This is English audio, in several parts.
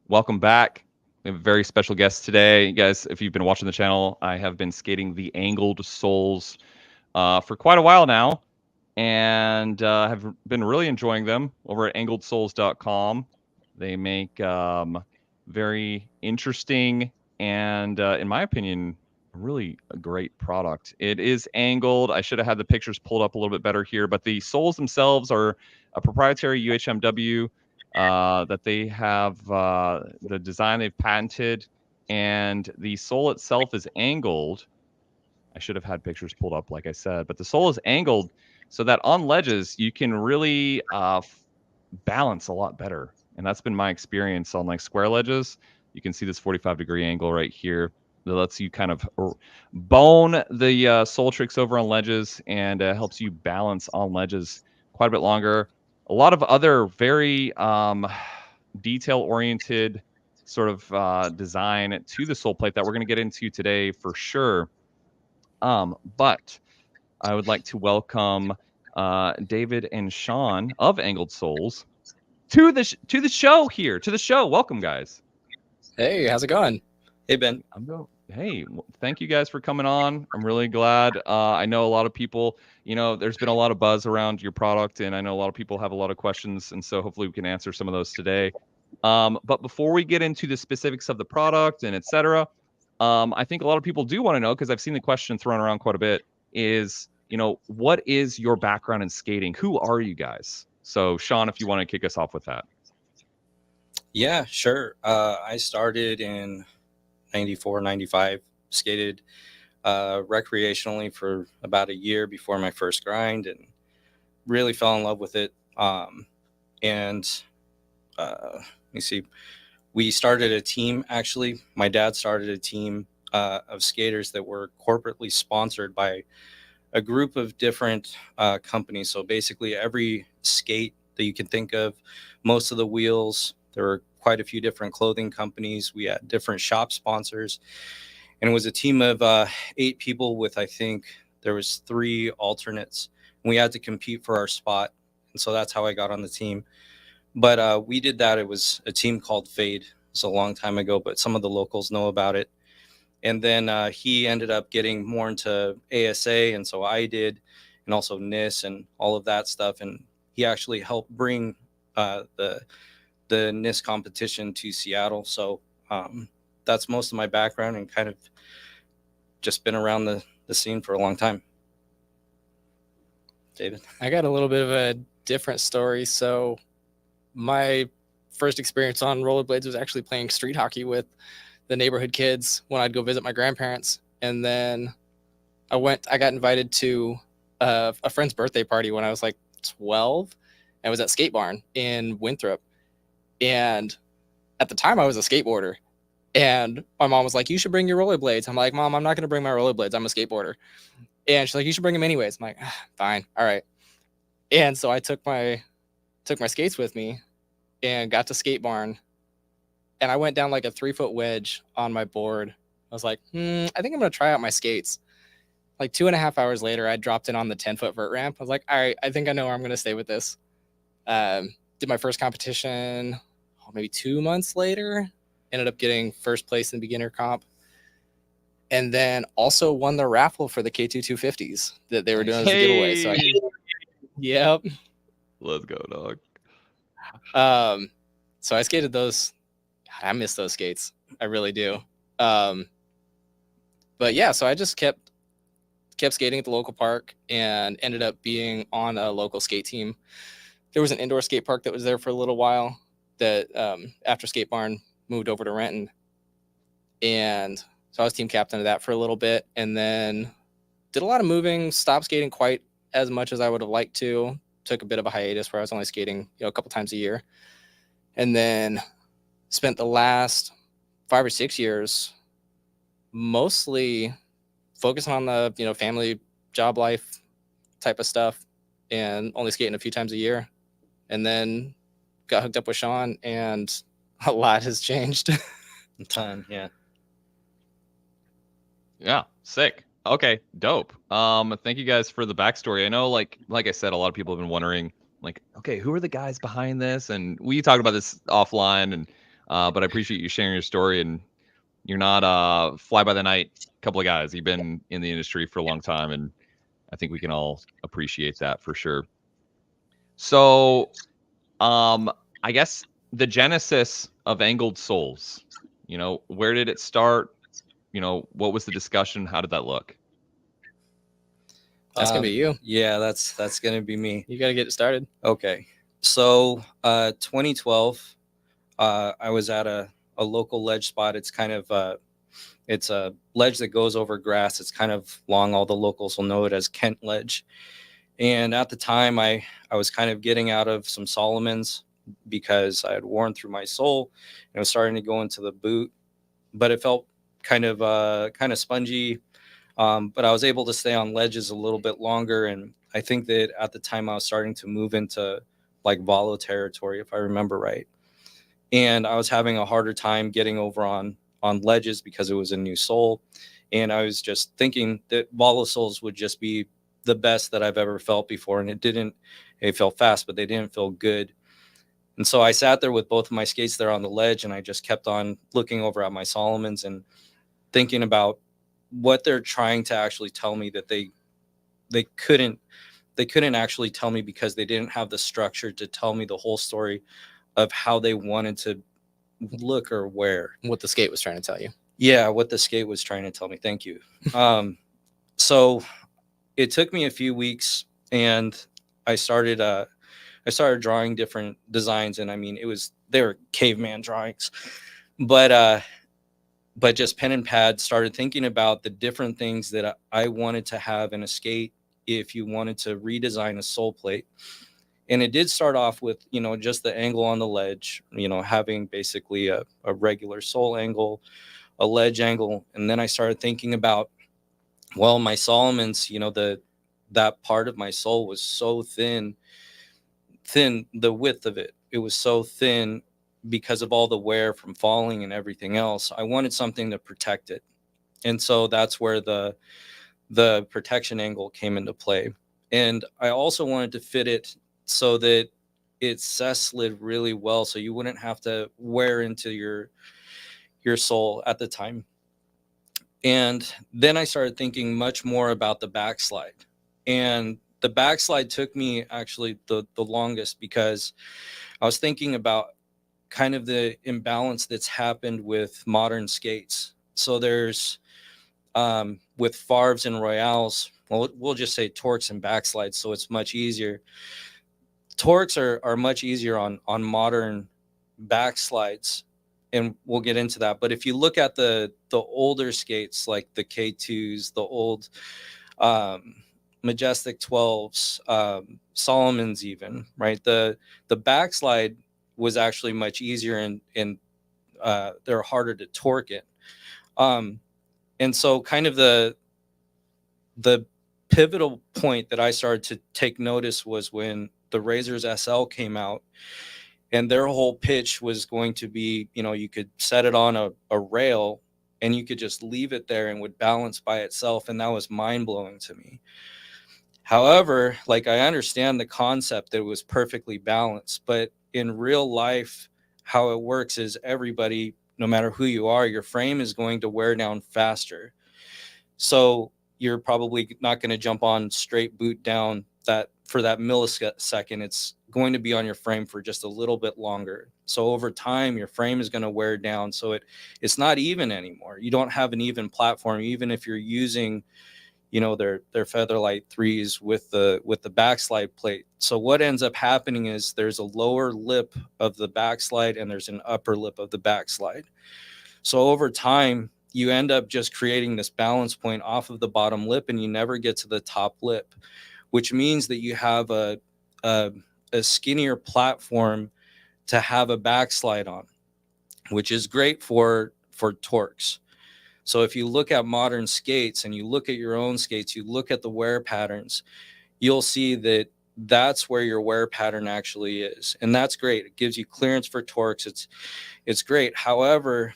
Welcome back. We have a very special guest today. You guys, if you've been watching the channel, I have been skating the Angled Souls for quite a while now and have been really enjoying them over at angledsouls.com. They make very interesting and, in my opinion, really a great product. It is angled. I should have had the pictures pulled up a little bit better here, but the soles themselves are a proprietary UHMW that they have the design they've patented, and the sole itself is angled. I should have had pictures pulled up, like I said, but the sole is angled so that on ledges you can really balance a lot better. And that's been my experience on like square ledges. You can see this 45-degree angle right here that lets you kind of bone the sole tricks over on ledges and helps you balance on ledges quite a bit longer. A lot of other very detail-oriented sort of design to the sole plate that we're going to get into today for sure. But I would like to welcome David and Sean of Angled Souls to the show here. To the show, welcome, guys. Hey, how's it going? Hey, Ben. Hey, thank you guys for coming on. I'm really glad. I know a lot of people. There's been a lot of buzz around your product, and I know a lot of people have a lot of questions, and so hopefully we can answer some of those today. But before we get into the specifics of the product and etc., I think a lot of people do want to know, because I've seen the question thrown around quite a bit, is, what is your background in skating? Who are you guys? So, Sean, if you want to kick us off with that. Yeah, sure. I started in 94, 95, skated recreationally for about a year before my first grind and really fell in love with it. Let me see. We started a team, actually. My dad started a team of skaters that were corporately sponsored by a group of different companies. So basically every skate that you can think of, most of the wheels, there were quite a few different clothing companies. We had different shop sponsors. And it was a team of 8 people with, I think, there was 3 alternates. And we had to compete for our spot. And so that's how I got on the team. But we did that. It was a team called Fade. It's a long time ago, but some of the locals know about it. And then he ended up getting more into ASA, and so I did, and also NIS and all of that stuff. And he actually helped bring the NIS competition to Seattle. So that's most of my background, and kind of just been around the scene for a long time. David? I got a little bit of a different story. So my first experience on rollerblades was actually playing street hockey with the neighborhood kids when I'd go visit my grandparents. And then I got invited to a friend's birthday party when I was like 12. I was at Skate Barn in Winthrop. And at the time I was a skateboarder. And my mom was like, you should bring your rollerblades. I'm like, Mom, I'm not going to bring my rollerblades. I'm a skateboarder. And she's like, you should bring them anyways. I'm like, fine. All right. And so I took my skates with me and got to Skate Barn. And I went down like a 3-foot wedge on my board. I was like, I think I'm going to try out my skates. Like 2.5 hours later, I dropped in on the 10-foot vert ramp. I was like, all right, I think I know where I'm going to stay with this. Did my first competition maybe 2 months later. Ended up getting first place in beginner comp. And then also won the raffle for the K2 250s that they were doing as a giveaway. So yep. Let's go, dog. So I skated those. God, I miss those skates. I really do. But yeah, so I just kept skating at the local park and ended up being on a local skate team. There was an indoor skate park that was there for a little while that after Skate Barn moved over to Renton. And so I was team captain of that for a little bit, and then did a lot of moving, stopped skating quite as much as I would have liked to. Took a bit of a hiatus where I was only skating, a couple times a year. And then spent the last 5 or 6 years mostly focusing on the, family, job life type of stuff, and only skating a few times a year. And then got hooked up with Sean, and a lot has changed. A ton, yeah. Yeah, sick. Okay, dope. Thank you guys for the backstory. I know, like I said, a lot of people have been wondering, like, okay, who are the guys behind this? And we talked about this offline, and But I appreciate you sharing your story, and you're not a fly by the night couple of guys. You've been in the industry for a long time, and I think we can all appreciate that for sure. So, I guess the genesis of Angled Souls, where did it start? What was the discussion? How did that look? That's gonna be you. Yeah, that's gonna be me. You gotta get it started. Okay. So 2012, I was at a local ledge spot. It's kind of it's a ledge that goes over grass. It's kind of long. All the locals will know it as Kent Ledge. And at the time, I was kind of getting out of some Solomons because I had worn through my sole and it was starting to go into the boot, but it felt kind of spongy. But I was able to stay on ledges a little bit longer, and I think that at the time I was starting to move into like volo territory, if I remember right. And I was having a harder time getting over on ledges because it was a new sole, and I was just thinking that volo soles would just be the best that I've ever felt before, and it didn't. It felt fast, but they didn't feel good. And so I sat there with both of my skates there on the ledge, and I just kept on looking over at my Solomons and thinking about what they're trying to actually tell me that they couldn't actually tell me because they didn't have the structure to tell me the whole story of how they wanted to look or wear. What the skate was trying to tell you. Yeah, what the skate was trying to tell me. Thank you. So it took me a few weeks, and I started drawing different designs, and I mean they were caveman drawings, but just pen and pad, started thinking about the different things that I wanted to have in a skate if you wanted to redesign a sole plate. And it did start off with, just the angle on the ledge, having basically a regular sole angle, a ledge angle. And then I started thinking about, well, my Solomons, that part of my sole was so thin, the width of it was so thin because of all the wear from falling and everything else. I wanted something to protect it. And so that's where the protection angle came into play. And I also wanted to fit it so that it slid really well, so you wouldn't have to wear into your sole at the time. And then I started thinking much more about the backslide. And the backslide took me actually the longest because I was thinking about kind of the imbalance that's happened with modern skates. So there's with Favres and Royales, well, we'll just say torques and backslides, so it's much easier. Torques are much easier on modern backslides, and we'll get into that. But if you look at the older skates like the K2s, the old Majestic 12s, Solomons even, right? The backslide was actually much easier, and they're harder to torque it. And so kind of the pivotal point that I started to take notice was when the Razors SL came out, and their whole pitch was going to be, you could set it on a rail and you could just leave it there and would balance by itself. And that was mind blowing to me. However, like, I understand the concept that it was perfectly balanced, but in real life, how it works is everybody, no matter who you are, your frame is going to wear down faster. So you're probably not going to jump on straight boot down that for that millisecond. It's going to be on your frame for just a little bit longer. So over time, your frame is going to wear down. So it's not even anymore. You don't have an even platform, even if you're using, their Featherlight 3s with the backslide plate. So what ends up happening is there's a lower lip of the backslide and there's an upper lip of the backslide. So over time, you end up just creating this balance point off of the bottom lip, and you never get to the top lip, which means that you have a skinnier platform to have a backslide on, which is great for torques. So if you look at modern skates and you look at your own skates, you look at the wear patterns, you'll see that that's where your wear pattern actually is. And that's great. It gives you clearance for torques. It's great. However,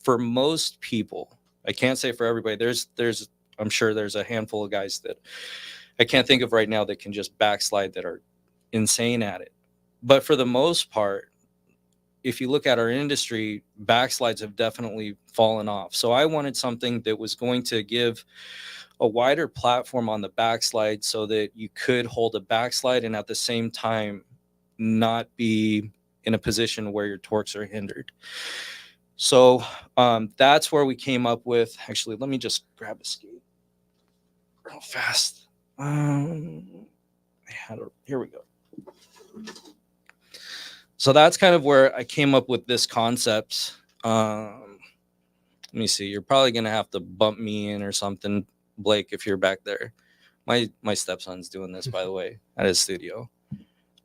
for most people, I can't say for everybody, I'm sure there's a handful of guys that I can't think of right now that can just backslide that are insane at it. But for the most part, if you look at our industry, backslides have definitely fallen off. So I wanted something that was going to give a wider platform on the backslide so that you could hold a backslide and at the same time not be in a position where your torques are hindered. So that's where we came up with, actually, let me just grab a skate real fast. Here we go. So that's kind of where I came up with this concept. Let me see. You're probably going to have to bump me in or something, Blake, if you're back there. My stepson's doing this, by the way, at his studio.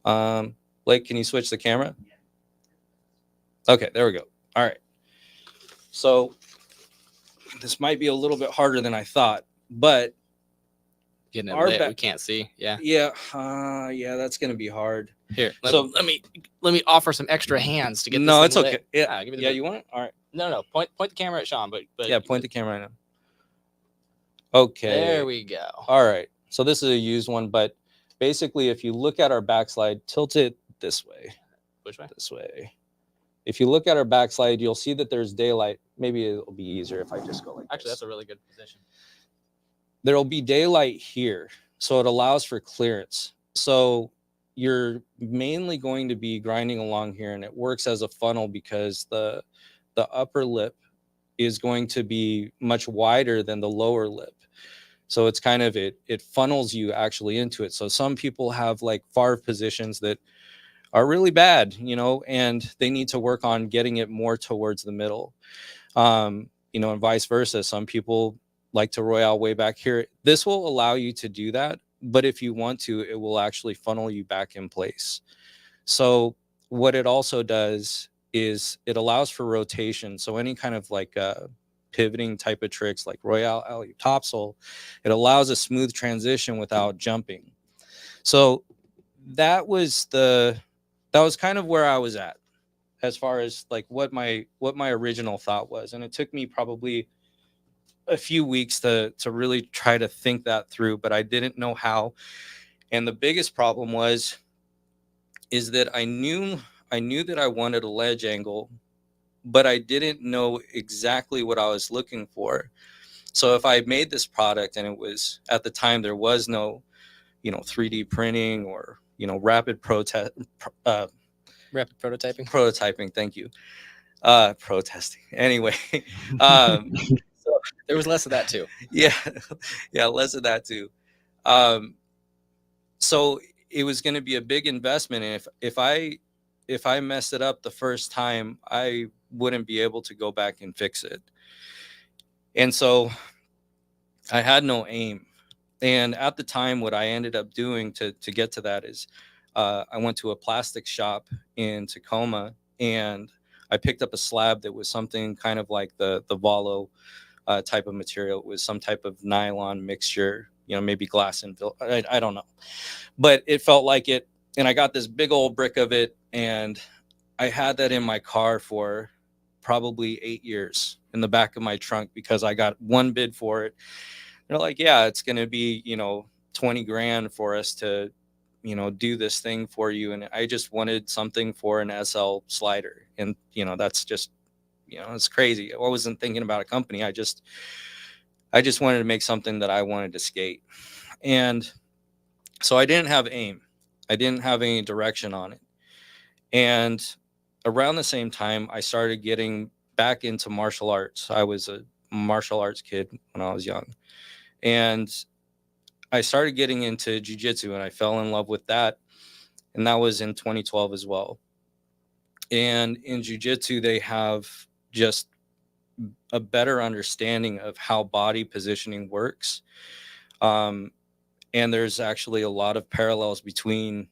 Blake, can you switch the camera? Okay, there we go. All right. So this might be a little bit harder than I thought, but getting it lit, we can't see. Yeah, that's going to be hard. Here, let me offer some extra hands to get this. No, it's okay. Lit. Yeah, give me the you want it? All right. No. Point the camera at Sean, but yeah, point the camera at him. Okay. There we go. All right. So this is a used one, but basically, if you look at our backslide, tilt it this way. Which way? This way. If you look at our backslide, you'll see that there's daylight. Maybe it'll be easier if I just go like Actually, this. that's a really good position. There'll be daylight here, so it allows for clearance. So you're mainly going to be grinding along here, and it works as a funnel because the upper lip is going to be much wider than the lower lip. So it's kind of, it funnels you actually into it. So some people have like FARV positions that are really bad, you know, and they need to work on getting it more towards the middle. You know, and vice versa. Some people like to royale way back here. This will allow you to do that, but if you want to, it will actually funnel you back in place. So what it also does is it allows for rotation. So any kind of like pivoting type of tricks like royale, alley, topsoul, it allows a smooth transition without jumping. So that was kind of where I was at as far as like what my original thought was. And it took me probably a few weeks to really try to think that through, but I didn't know how. And the biggest problem is that I knew that I wanted a ledge angle, but I didn't know exactly what I was looking for. So if I made this product and it was, at the time, there was no, 3D printing or, rapid prototyping. Thank you. Protesting. Anyway, so there was less of that too. Yeah, less of that too. So it was going to be a big investment, and if I messed it up the first time, I wouldn't be able to go back and fix it. And so I had no aim. And at the time, what I ended up doing to get to that is I went to a plastic shop in Tacoma, and I picked up a slab that was something kind of like the Volo type of material. It was some type of nylon mixture, maybe glass and I don't know. But it felt like it. And I got this big old brick of it, and I had that in my car for probably 8 years in the back of my trunk because I got one bid for it. They're like, yeah, it's going to be, 20 grand for us to, do this thing for you. And I just wanted something for an SL slider. And, that's just, it's crazy. I wasn't thinking about a company. I just wanted to make something that I wanted to skate. And so I didn't have aim. I didn't have any direction on it. And around the same time, I started getting back into martial arts. I was a martial arts kid when I was young. And I started getting into jiu-jitsu, and I fell in love with that. And that was in 2012 as well. And in jiu-jitsu, they have just a better understanding of how body positioning works. And there's actually a lot of parallels between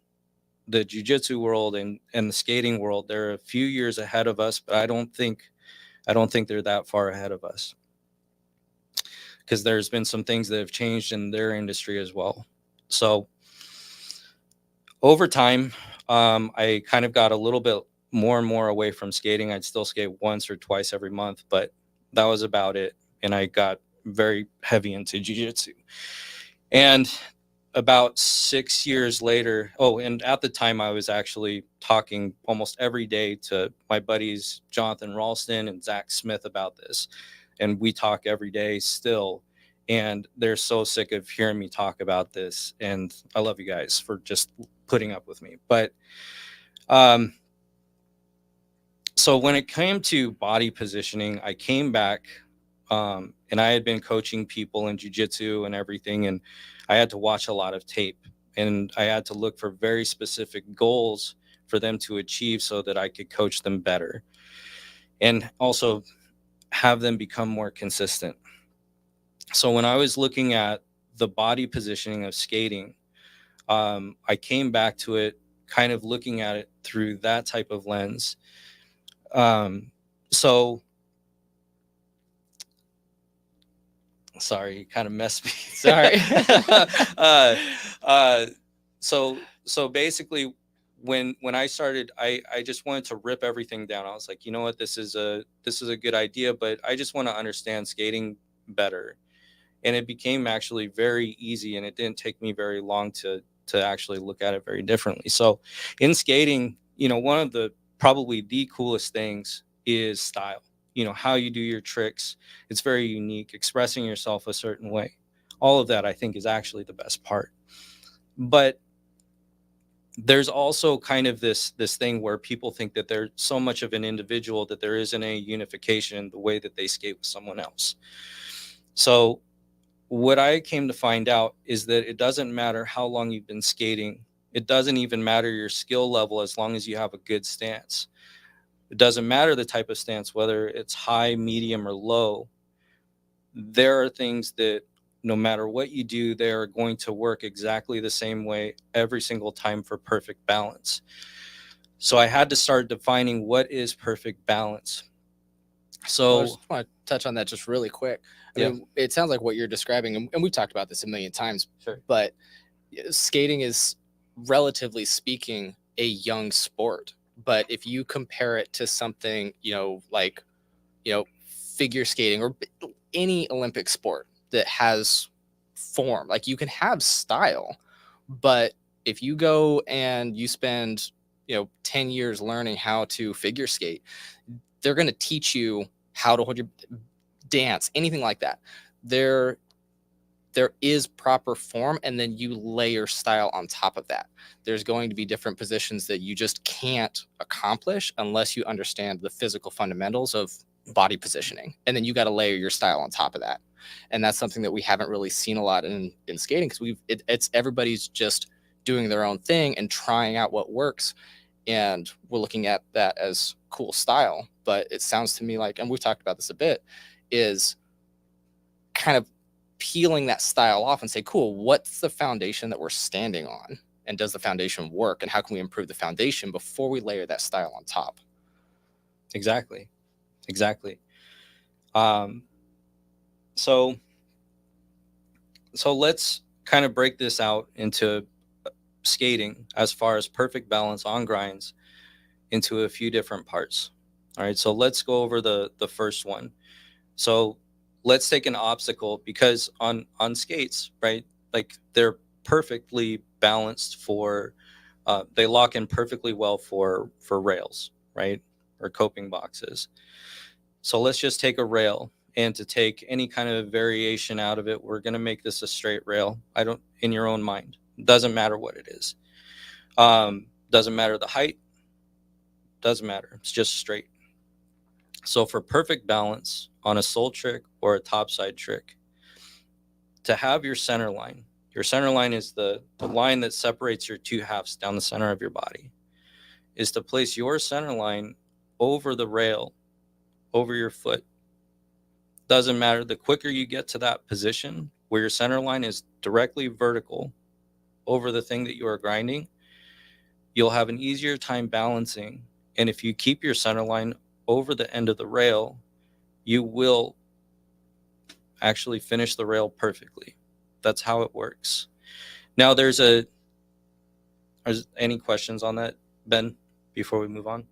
the jiu-jitsu world and the skating world. They're a few years ahead of us, but I don't think they're that far ahead of us, because there's been some things that have changed in their industry as well. So over time, I kind of got a little bit more and more away from skating. I'd still skate once or twice every month, but that was about it. And I got very heavy into jiu-jitsu. And about 6 years later, oh, and at the time I was actually talking almost every day to my buddies Jonathan Ralston and Zach Smith about this, and we talk every day still, and they're so sick of hearing me talk about this, and I love you guys for just putting up with me. But so when it came to body positioning, I came back, and I had been coaching people in jiu-jitsu and everything, and I had to watch a lot of tape, and I had to look for very specific goals for them to achieve so that I could coach them better and also have them become more consistent. So when I was looking at the body positioning of skating, I came back to it kind of looking at it through that type of lens. So sorry, you kind of messed me. Sorry. So basically when I started, I just wanted to rip everything down. I was like, you know what, this is a good idea, but I just want to understand skating better. And it became actually very easy, and it didn't take me very long to actually look at it very differently. So in skating, one of the probably the coolest things is style. How you do your tricks. It's very unique, expressing yourself a certain way. All of that I think is actually the best part. But there's also kind of this thing where people think that they're so much of an individual that there isn't a unification in the way that they skate with someone else. So what I came to find out is that it doesn't matter how long you've been skating. It doesn't even matter your skill level as long as you have a good stance. It doesn't matter the type of stance, whether it's high, medium, or low. There are things that no matter what you do, they are going to work exactly the same way every single time for perfect balance. So I had to start defining what is perfect balance. So I just want to touch on that just really quick. I mean, it sounds like what you're describing, and we've talked about this a million times, sure. But skating is, relatively speaking, a young sport. But if you compare it to something, like, figure skating or any Olympic sport that has form, like, you can have style, but if you go and you spend, 10 years learning how to figure skate, they're going to teach you how to hold your dance, anything like that. There is proper form, and then you layer style on top of that. There's going to be different positions that you just can't accomplish unless you understand the physical fundamentals of body positioning, and then you got to layer your style on top of that. And that's something that we haven't really seen a lot in skating, because it's everybody's just doing their own thing and trying out what works, and we're looking at that as cool style. But it sounds to me like, and we've talked about this a bit, is kind of peeling that style off and say, cool, what's the foundation that we're standing on? And does the foundation work? And how can we improve the foundation before we layer that style on top? Exactly. So let's kind of break this out into skating as far as perfect balance on grinds into a few different parts. All right, so let's go over the first one. So let's take an obstacle, because on skates, right, like they're perfectly balanced for they lock in perfectly well for rails, right, or coping boxes. So let's just take a rail, and to take any kind of variation out of it, we're going to make this a straight rail. In your own mind, doesn't matter what it is. Doesn't matter the height, doesn't matter, it's just straight. So for perfect balance on a soul trick or a topside trick, to have your center line is the line that separates your two halves down the center of your body, is to place your center line over the rail, over your foot. Doesn't matter, the quicker you get to that position where your center line is directly vertical over the thing that you are grinding, you'll have an easier time balancing. And if you keep your center line over the end of the rail, you will actually finish the rail perfectly. That's how it works. Now, there's any questions on that, Ben, before we move on?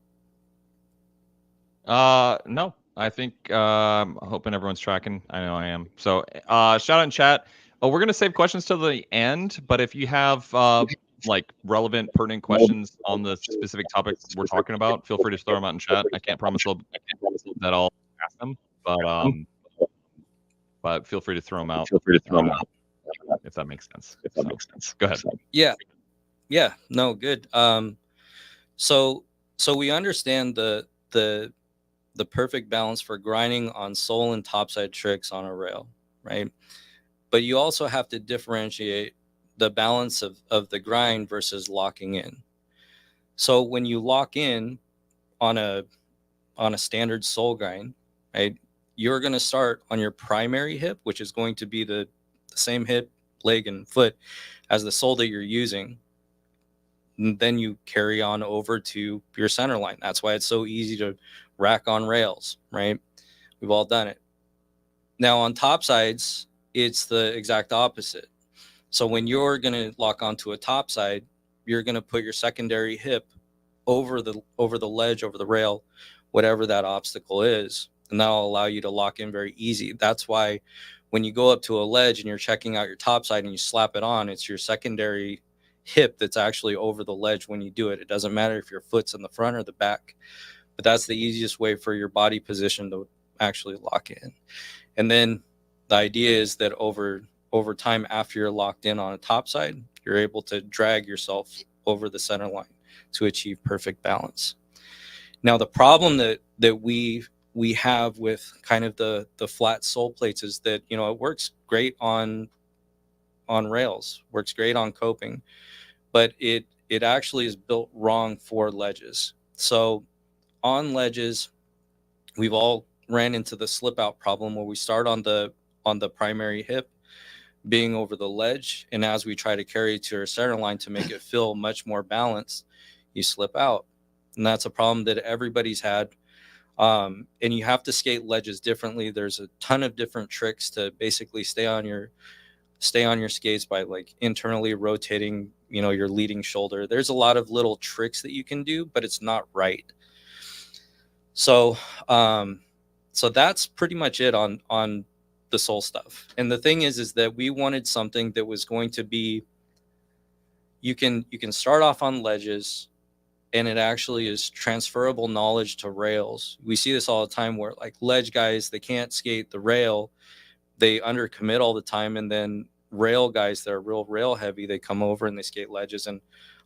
No, I think I'm hoping everyone's tracking. I know I am. So shout out in chat. Oh, we're gonna save questions till the end, but if you have like relevant, pertinent questions on the specific topic we're talking about, feel free to throw them out in chat. I can't promise that I'll ask them, but feel free to throw them out. If that makes sense. Go ahead. Yeah. No, good. So we understand the perfect balance for grinding on soul and topside tricks on a rail, right? But you also have to differentiate the balance of the grind versus locking in. So when you lock in on a standard soul grind, right, you're going to start on your primary hip, which is going to be the same hip, leg, and foot as the soul that you're using. And then you carry on over to your center line. That's why it's so easy to rack on rails, right? We've all done it. Now on topsides, it's the exact opposite. So when you're going to lock onto a topside, you're going to put your secondary hip over the ledge, over the rail, whatever that obstacle is, and that'll allow you to lock in very easy. That's why when you go up to a ledge and you're checking out your topside and you slap it on, it's your secondary hip that's actually over the ledge when you do it. It doesn't matter if your foot's in the front or the back, but that's the easiest way for your body position to actually lock in. And then the idea is that over time, after you're locked in on a topside, you're able to drag yourself over the center line to achieve perfect balance. Now, the problem that we have with kind of the flat soul plates is that, you know, it works great on rails, works great on coping, but it actually is built wrong for ledges. So on ledges, we've all ran into the slip out problem where we start on the primary hip being over the ledge, and as we try to carry to our center line to make it feel much more balanced, you slip out. And that's a problem that everybody's had. And you have to skate ledges differently. There's a ton of different tricks to basically stay on your skates by like internally rotating, you know, your leading shoulder. There's a lot of little tricks that you can do, but it's not right. So that's pretty much it on the soul stuff. And the thing is that we wanted something that was going to be, you can start off on ledges, and it actually is transferable knowledge to rails. We see this all the time where like ledge guys, they can't skate the rail, they undercommit all the time, and then rail guys that are real rail heavy, they come over and they skate ledges, and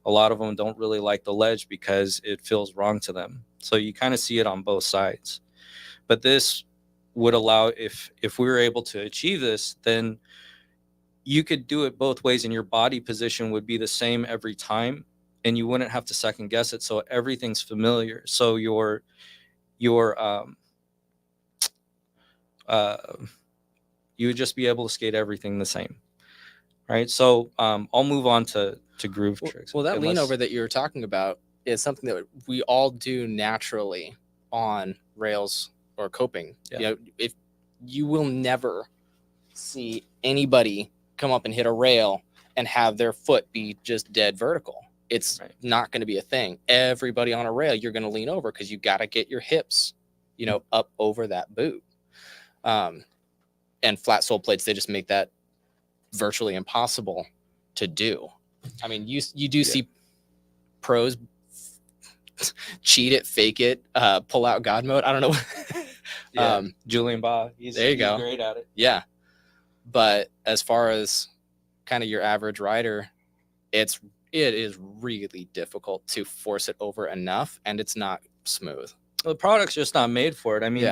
a lot of them don't really like the ledge because it feels wrong to them. So you kind of see it on both sides. But this would allow, if we were able to achieve this, then you could do it both ways, and your body position would be the same every time, and you wouldn't have to second guess it. So everything's familiar. So you would just be able to skate everything the same, right? So I'll move on to groove tricks. Well, that lean over that you were talking about is something that we all do naturally on rails or coping. Yeah. You know, if you will never see anybody come up and hit a rail and have their foot be just dead vertical. It's not going to be a thing. Everybody on a rail, you're going to lean over because you got to get your hips, you know, up over that boot. And flat soul plates, they just make that virtually impossible to do. I mean, you do see pros cheat it, fake it, pull out God mode. I don't know. Julian Ba, he's great at it. Yeah. But as far as kind of your average rider, it is really difficult to force it over enough, and it's not smooth. The product's just not made for it. I mean,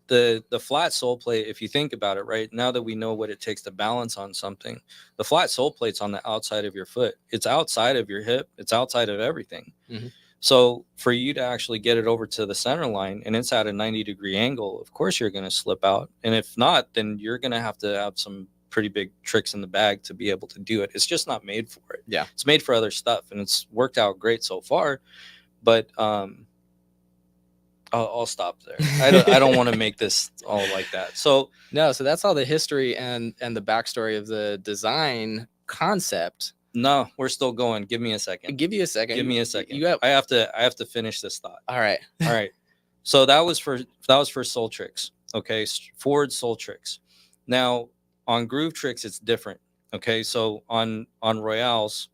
the flat soul plate, if you think about it, right, now that we know what it takes to balance on something, the flat soul plate's on the outside of your foot. It's outside of your hip. It's outside of everything. Mm-hmm. So for you to actually get it over to the center line and it's at a 90-degree angle, of course you're going to slip out. And if not, then you're going to have some pretty big tricks in the bag to be able to do it. It's just not made for it. Yeah. It's made for other stuff, and it's worked out great so far. But I'll stop there. I don't want to make this all like that. So that's all the history and the backstory of the design concept. No, we're still going. Give me a second. Give you a second. Give me a second. I have to finish this thought. All right. So that was for soul tricks. Okay, forward soul tricks. Now on groove tricks, it's different. Okay, so on Royales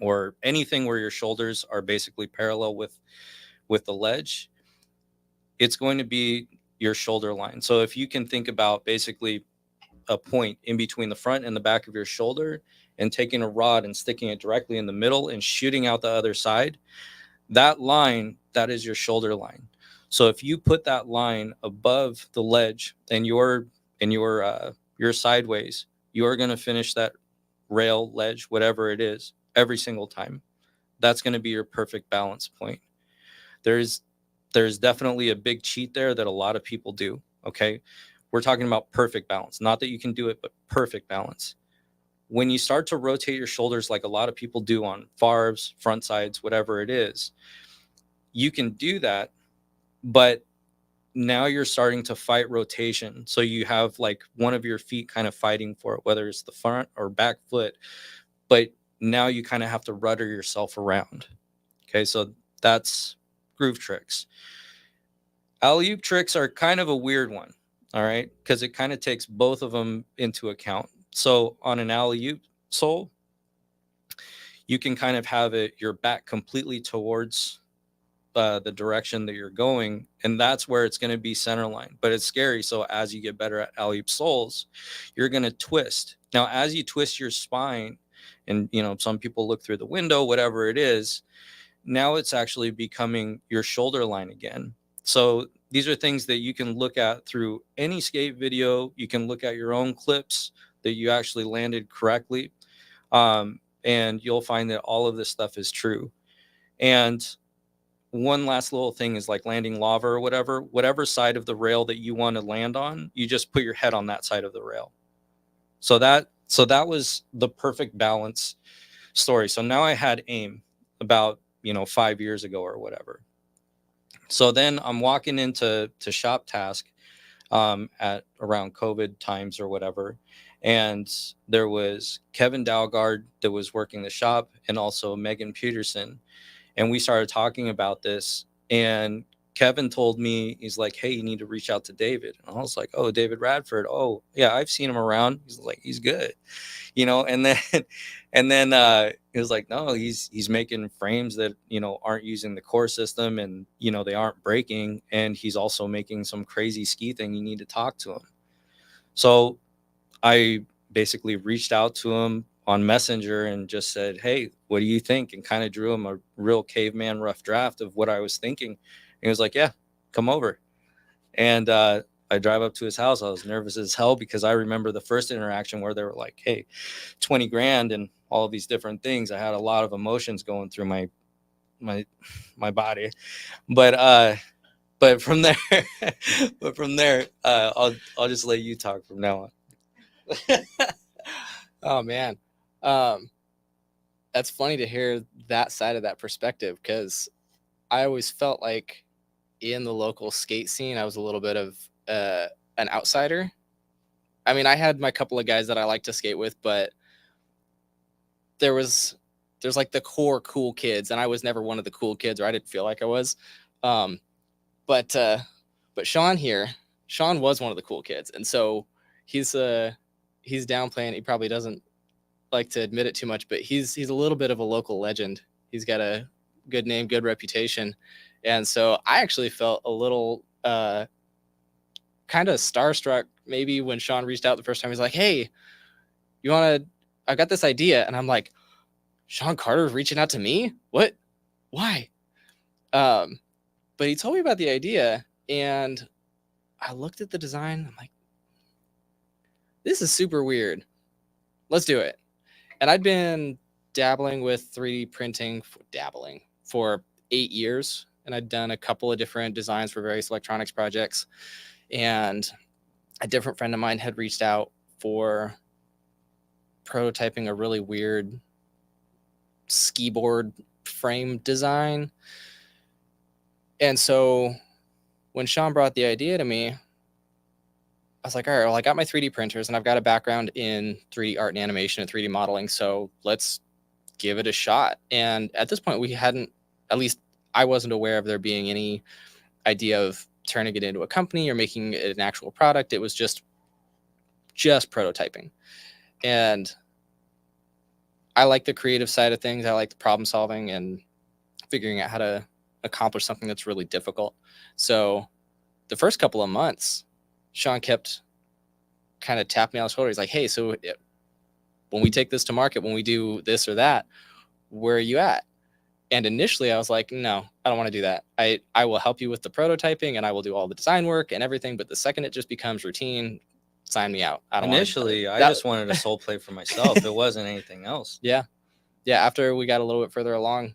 or anything where your shoulders are basically parallel with the ledge, it's going to be your shoulder line. So if you can think about basically a point in between the front and the back of your shoulder and taking a rod and sticking it directly in the middle and shooting out the other side, that line, that is your shoulder line. So if you put that line above the ledge and you're sideways, you're going to finish that rail, ledge, whatever it is, every single time. That's going to be your perfect balance point. There's definitely a big cheat there that a lot of people do. Okay, we're talking about perfect balance, not that you can do it, but perfect balance. When you start to rotate your shoulders like a lot of people do on farbs, front sides, whatever it is, you can do that, but now you're starting to fight rotation. So you have like one of your feet kind of fighting for it, whether it's the front or back foot, but now you kind of have to rudder yourself around. Okay, so that's groove tricks. Alley-oop tricks are kind of a weird one, all right, because it kind of takes both of them into account. So on an alley-oop soul, you can kind of have it your back completely towards the direction that you're going, and that's where it's going to be center line. But it's scary. So as you get better at alley-oop souls, you're going to twist. Now, as you twist your spine, and some people look through the window, whatever it is, now it's actually becoming your shoulder line again. So these are things that you can look at through any skate video. You can look at your own clips that you actually landed correctly. And you'll find that all of this stuff is true. And one last little thing is like landing lava or whatever side of the rail that you want to land on, you just put your head on that side of the rail. So that was the perfect balance story. So now I had aim about 5 years ago or whatever. So then I'm walking into shop task at around COVID times or whatever, and there was Kevin Dalgard that was working the shop, and also Megan Peterson, and we started talking about this. And Kevin told me, he's like, "Hey, you need to reach out to David." And I was like, "Oh, David Radford. Oh, yeah, I've seen him around." He's like, "He's good." And then he was like, "No, he's making frames that aren't using the core system, and they aren't breaking, and he's also making some crazy ski thing. You need to talk to him." So I basically reached out to him on Messenger and just said, "Hey, what do you think?" And kind of drew him a real caveman rough draft of what I was thinking. And he was like, "Yeah, come over." And I drive up to his house. I was nervous as hell because I remember the first interaction where they were like, "Hey, 20 grand and all of these different things." I had a lot of emotions going through my body. But from there, I'll just let you talk from now on. Oh man. That's funny to hear that side of that perspective, because I always felt like in the local skate scene, I was a little bit of an outsider. I mean, I had my couple of guys that I like to skate with, but there's like the core cool kids, and I was never one of the cool kids, or I didn't feel like I was. But Sean was one of the cool kids, and so he's downplaying. He probably doesn't like to admit it too much, but he's a little bit of a local legend. He's got a good name, good reputation. And so I actually felt a little kind of starstruck maybe when Sean reached out the first time. He's like, "Hey, I got this idea." And I'm like, "Sean Carter's reaching out to me? What? Why?" But he told me about the idea, and I looked at the design. I'm like, "This is super weird. Let's do it." And I'd been dabbling with 3D printing for 8 years. And I'd done a couple of different designs for various electronics projects. And a different friend of mine had reached out for prototyping a really weird ski board frame design. And so when Sean brought the idea to me, I was like, "All right, well, I got my 3D printers and I've got a background in 3D art and animation and 3D modeling. So let's give it a shot." And at this point, we hadn't, at least I wasn't aware of there being any idea of turning it into a company or making it an actual product. It was just prototyping. And I like the creative side of things. I like the problem solving and figuring out how to accomplish something that's really difficult. So the first couple of months, Sean kept kind of tapping me on the shoulder. He's like, hey, so when we take this to market, when we do this or that, where are you at? And initially I was like, no, I don't want to do that. I will help you with the prototyping and I will do all the design work and everything. But the second it just becomes routine, sign me out. I don't Initially, I just wanted a soul plate for myself. It wasn't anything else. Yeah. Yeah. After we got a little bit further along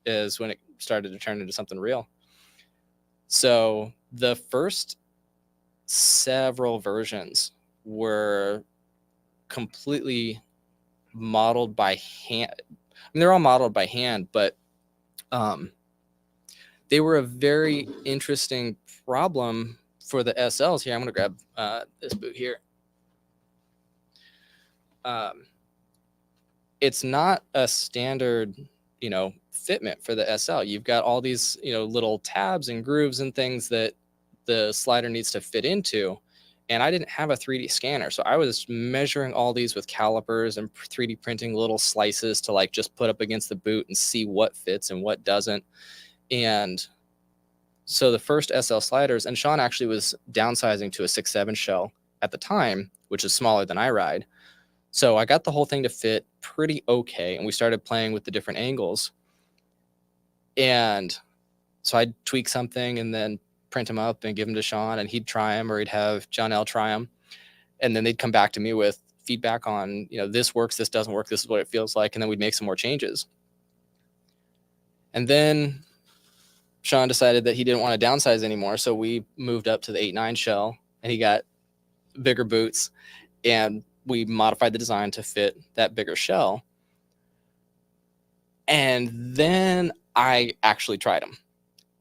is when it started to turn into something real. So the first several versions were completely modeled by hand. I mean, they're all modeled by hand, but they were a very interesting problem for the SLs here. I'm going to grab this boot here. It's not a standard, fitment for the SL. You've got all these, little tabs and grooves and things that the slider needs to fit into. And I didn't have a 3D scanner. So I was measuring all these with calipers and 3D printing little slices to like just put up against the boot and see what fits and what doesn't. And so the first SL sliders, and Sean actually was downsizing to a 6.7 shell at the time, which is smaller than I ride. So I got the whole thing to fit pretty okay. And we started playing with the different angles. And so I'd tweak something and then print them up and give them to Sean, and he'd try them, or he'd have John L try them. And then they'd come back to me with feedback on, this works, this doesn't work, this is what it feels like. And then we'd make some more changes. And then Sean decided that he didn't want to downsize anymore. So we moved up to the 8.9 shell and he got bigger boots, and we modified the design to fit that bigger shell. And then I actually tried them.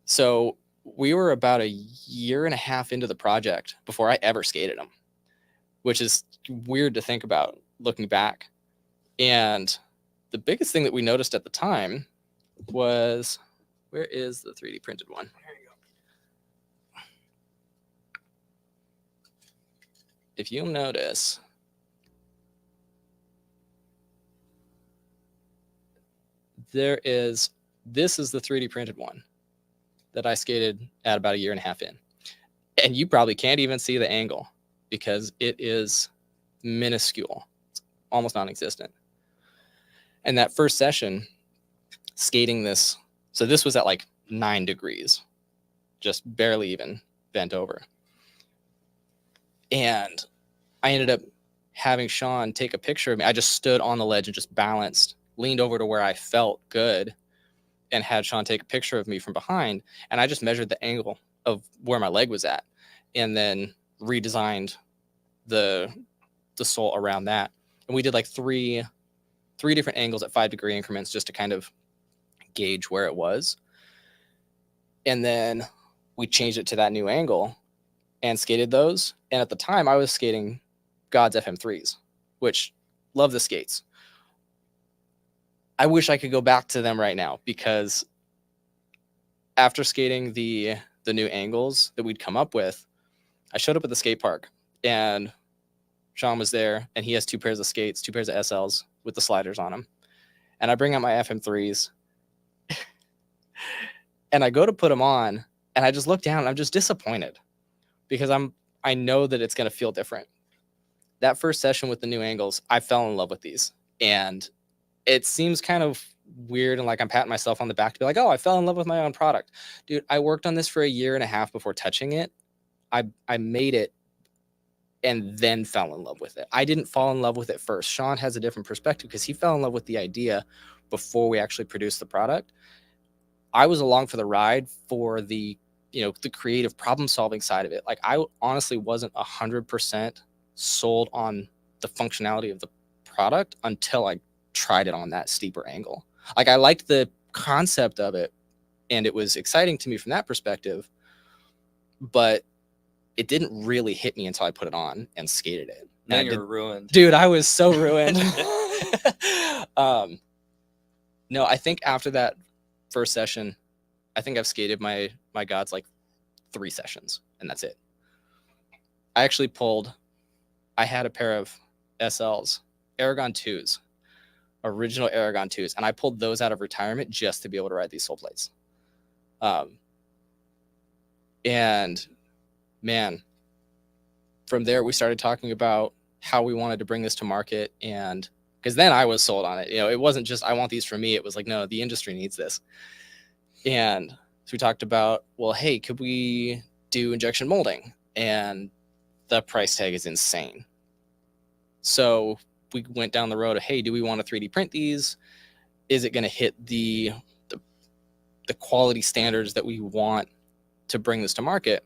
So we were about a year and a half into the project before I ever skated them, which is weird to think about looking back. And the biggest thing that we noticed at the time was, where is the 3D printed one? There you go. If you'll notice, this is the 3D printed one that I skated at about a year and a half in. And you probably can't even see the angle because it is minuscule. It's almost non-existent. And that first session, skating this, so this was at like 9 degrees, just barely even bent over. And I ended up having Sean take a picture of me. I just stood on the ledge and just balanced, leaned over to where I felt good, and had Sean take a picture of me from behind. And I just measured the angle of where my leg was at and then redesigned the sole around that. And we did like three different angles at 5-degree increments just to kind of gauge where it was. And then we changed it to that new angle and skated those. And at the time I was skating God's FM3s, which love the skates. I wish I could go back to them right now, because after skating the new angles that we'd come up with, I showed up at the skate park and Sean was there, and he has 2 pairs of skates, 2 pairs of SLs with the sliders on them. And I bring out my FM3s and I go to put them on, and I just look down and I'm just disappointed because I know that it's going to feel different. That first session with the new angles, I fell in love with these, and it seems kind of weird and like I'm patting myself on the back to be like, oh, I fell in love with my own product. Dude, I worked on this for a year and a half before touching it. I made it and then fell in love with it. I didn't fall in love with it first. Sean has a different perspective because he fell in love with the idea before we actually produced the product. I was along for the ride for the creative problem solving side of it. Like, I honestly wasn't 100% sold on the functionality of the product until I tried it on that steeper angle. Like, I liked the concept of it and it was exciting to me from that perspective, but it didn't really hit me until I put it on and skated it. Now you're ruined. Dude, I was so ruined. No, I think after that first session, I think I've skated my gods like 3 sessions, and that's it. I actually I had a pair of SLs, Aragon 2s, original Aragon 2s, and I pulled those out of retirement just to be able to ride these soul plates. And man, from there we started talking about how we wanted to bring this to market, and because then I was sold on it. It wasn't just I want these for me. It was like, no, the industry needs this. And so we talked about, well, hey, could we do injection molding? And the price tag is insane. So we went down the road of, hey, do we want to 3D print these? Is it going to hit the quality standards that we want to bring this to market?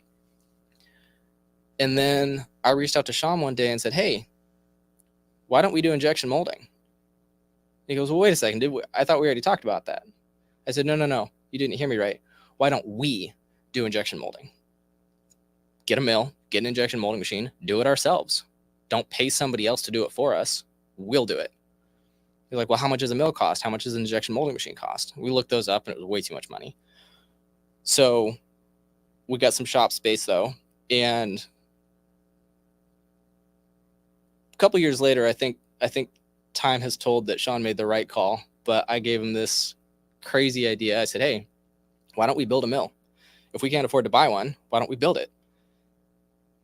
And then I reached out to Sean one day and said, hey, why don't we do injection molding? He goes, well, wait a second. I thought we already talked about that. I said, no, you didn't hear me right. Why don't we do injection molding? Get a mill, get an injection molding machine, do it ourselves. Don't pay somebody else to do it for us. We'll do it. You're like, well, how much does a mill cost? How much does an injection molding machine cost? We looked those up and it was way too much money. So we got some shop space though. And a couple years later, I think time has told that Sean made the right call, but I gave him this crazy idea. I said, hey, why don't we build a mill? If we can't afford to buy one, why don't we build it?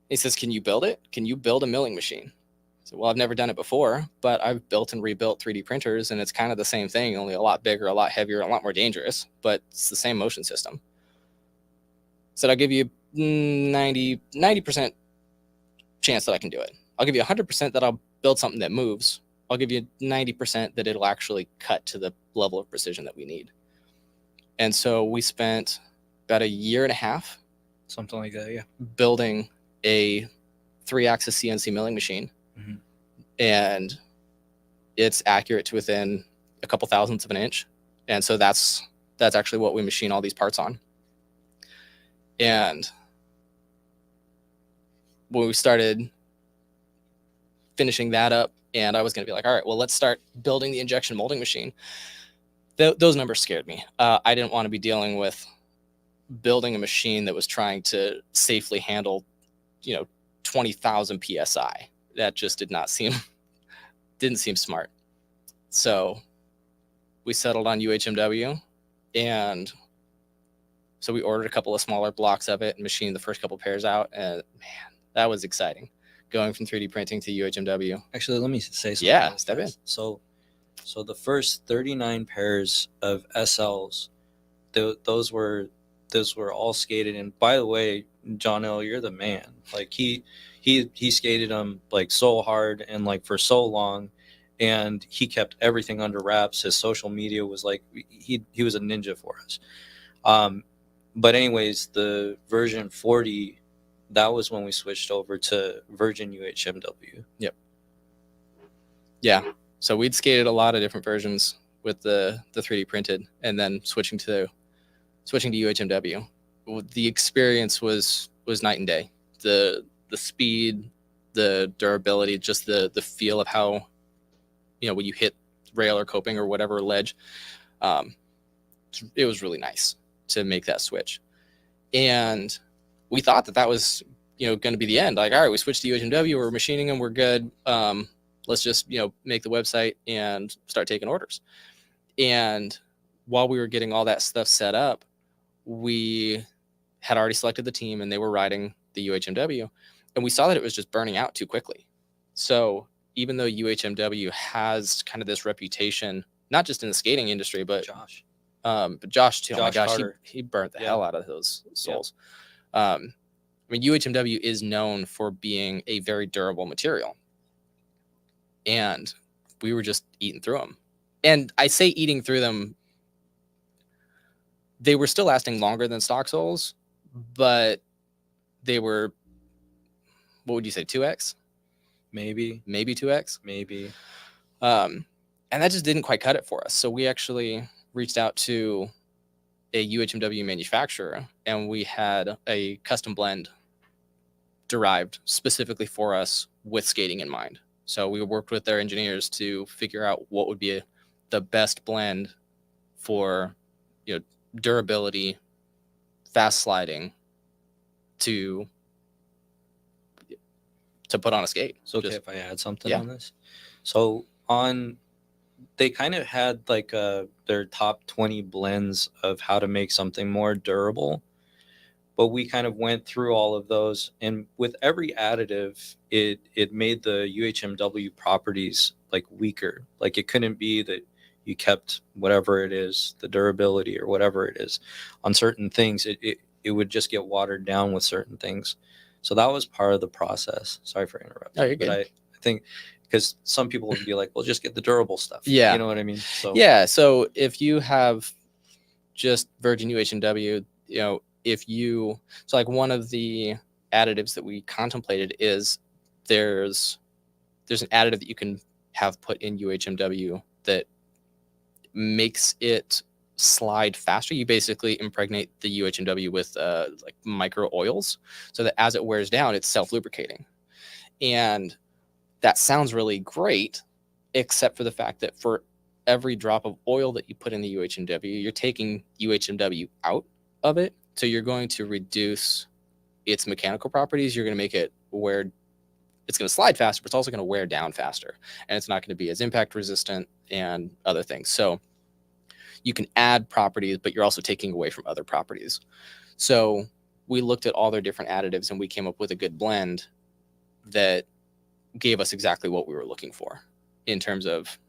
He says, can you build it? Can you build a milling machine? I said, well, I've never done it before, but I've built and rebuilt 3D printers, and it's kind of the same thing, only a lot bigger, a lot heavier, a lot more dangerous, but it's the same motion system. I said, I'll give you 90% chance that I can do it. I'll give you 100% that I'll build something that moves. I'll give you 90% that it'll actually cut to the level of precision that we need. And so we spent about a year and a half, something like that, yeah, building a 3-axis CNC milling machine. Mm-hmm. And it's accurate to within a couple thousandths of an inch. And so that's actually what we machine all these parts on. And when we started finishing that up, and I was going to be like, all right, well, let's start building the injection molding machine. Those numbers scared me. I didn't want to be dealing with building a machine that was trying to safely handle, 20,000 PSI. That just didn't seem smart. So we settled on UHMW, and so we ordered a couple of smaller blocks of it and machined the first couple pairs out. And man, that was exciting, going from 3D printing to UHMW. Actually, let me say something. Yeah, step in. So the first 39 pairs of SLs, those were all skated. And by the way, John L., you're the man. Like he skated them like so hard and like for so long, and he kept everything under wraps. His social media was like he was a ninja for us. But anyways, the version 40, that was when we switched over to Virgin UHMW. Yep. Yeah. So we'd skated a lot of different versions with the 3D printed, and then switching to UHMW. The experience was night and day. The speed, the durability, just the feel of how, when you hit rail or coping or whatever ledge, it was really nice to make that switch. And we thought that was, going to be the end. Like, all right, we switched to UHMW, we're machining them, we're good. Let's just, make the website and start taking orders. And while we were getting all that stuff set up, we had already selected the team and they were riding the UHMW, and we saw that it was just burning out too quickly. So even though UHMW has kind of this reputation, not just in the skating industry, but Josh too. Oh my gosh, he burnt the hell out of those souls. Yeah. UHMW is known for being a very durable material, and we were just eating through them. And I say eating through them, they were still lasting longer than stock soles, but they were, what would you say, 2x? Maybe 2x? Maybe. And that just didn't quite cut it for us. So we actually reached out to a UHMW manufacturer, and we had a custom blend derived specifically for us with skating in mind. So we worked with their engineers to figure out what would be the best blend for, durability, fast sliding to put on a skate. So okay, if I add something on this. So on they kind of had like their top 20 blends of how to make something more durable, but we kind of went through all of those, and with every additive it made the UHMW properties like weaker. Like it couldn't be that you kept whatever it is, the durability or whatever it is on certain things. It would just get watered down with certain things. So that was part of the process. Sorry for interrupting. Oh, you're good. But I think because some people would be like, well, just get the durable stuff. Yeah. You know what I mean? So Yeah. So if you have just virgin UHMW, you know, so like one of the additives that we contemplated is there's an additive that you can have put in UHMW that makes it slide faster. You basically impregnate the UHMW with like micro oils so that as it wears down, it's self-lubricating. And that sounds really great, except for the fact that for every drop of oil that you put in the UHMW, you're taking UHMW out of it. So you're going to reduce its mechanical properties. You're going to make it where it's going to slide faster, but it's also going to wear down faster. And it's not going to be as impact resistant and other things. So you can add properties, but you're also taking away from other properties. So we looked at all their different additives and we came up with a good blend that gave us exactly what we were looking for in terms of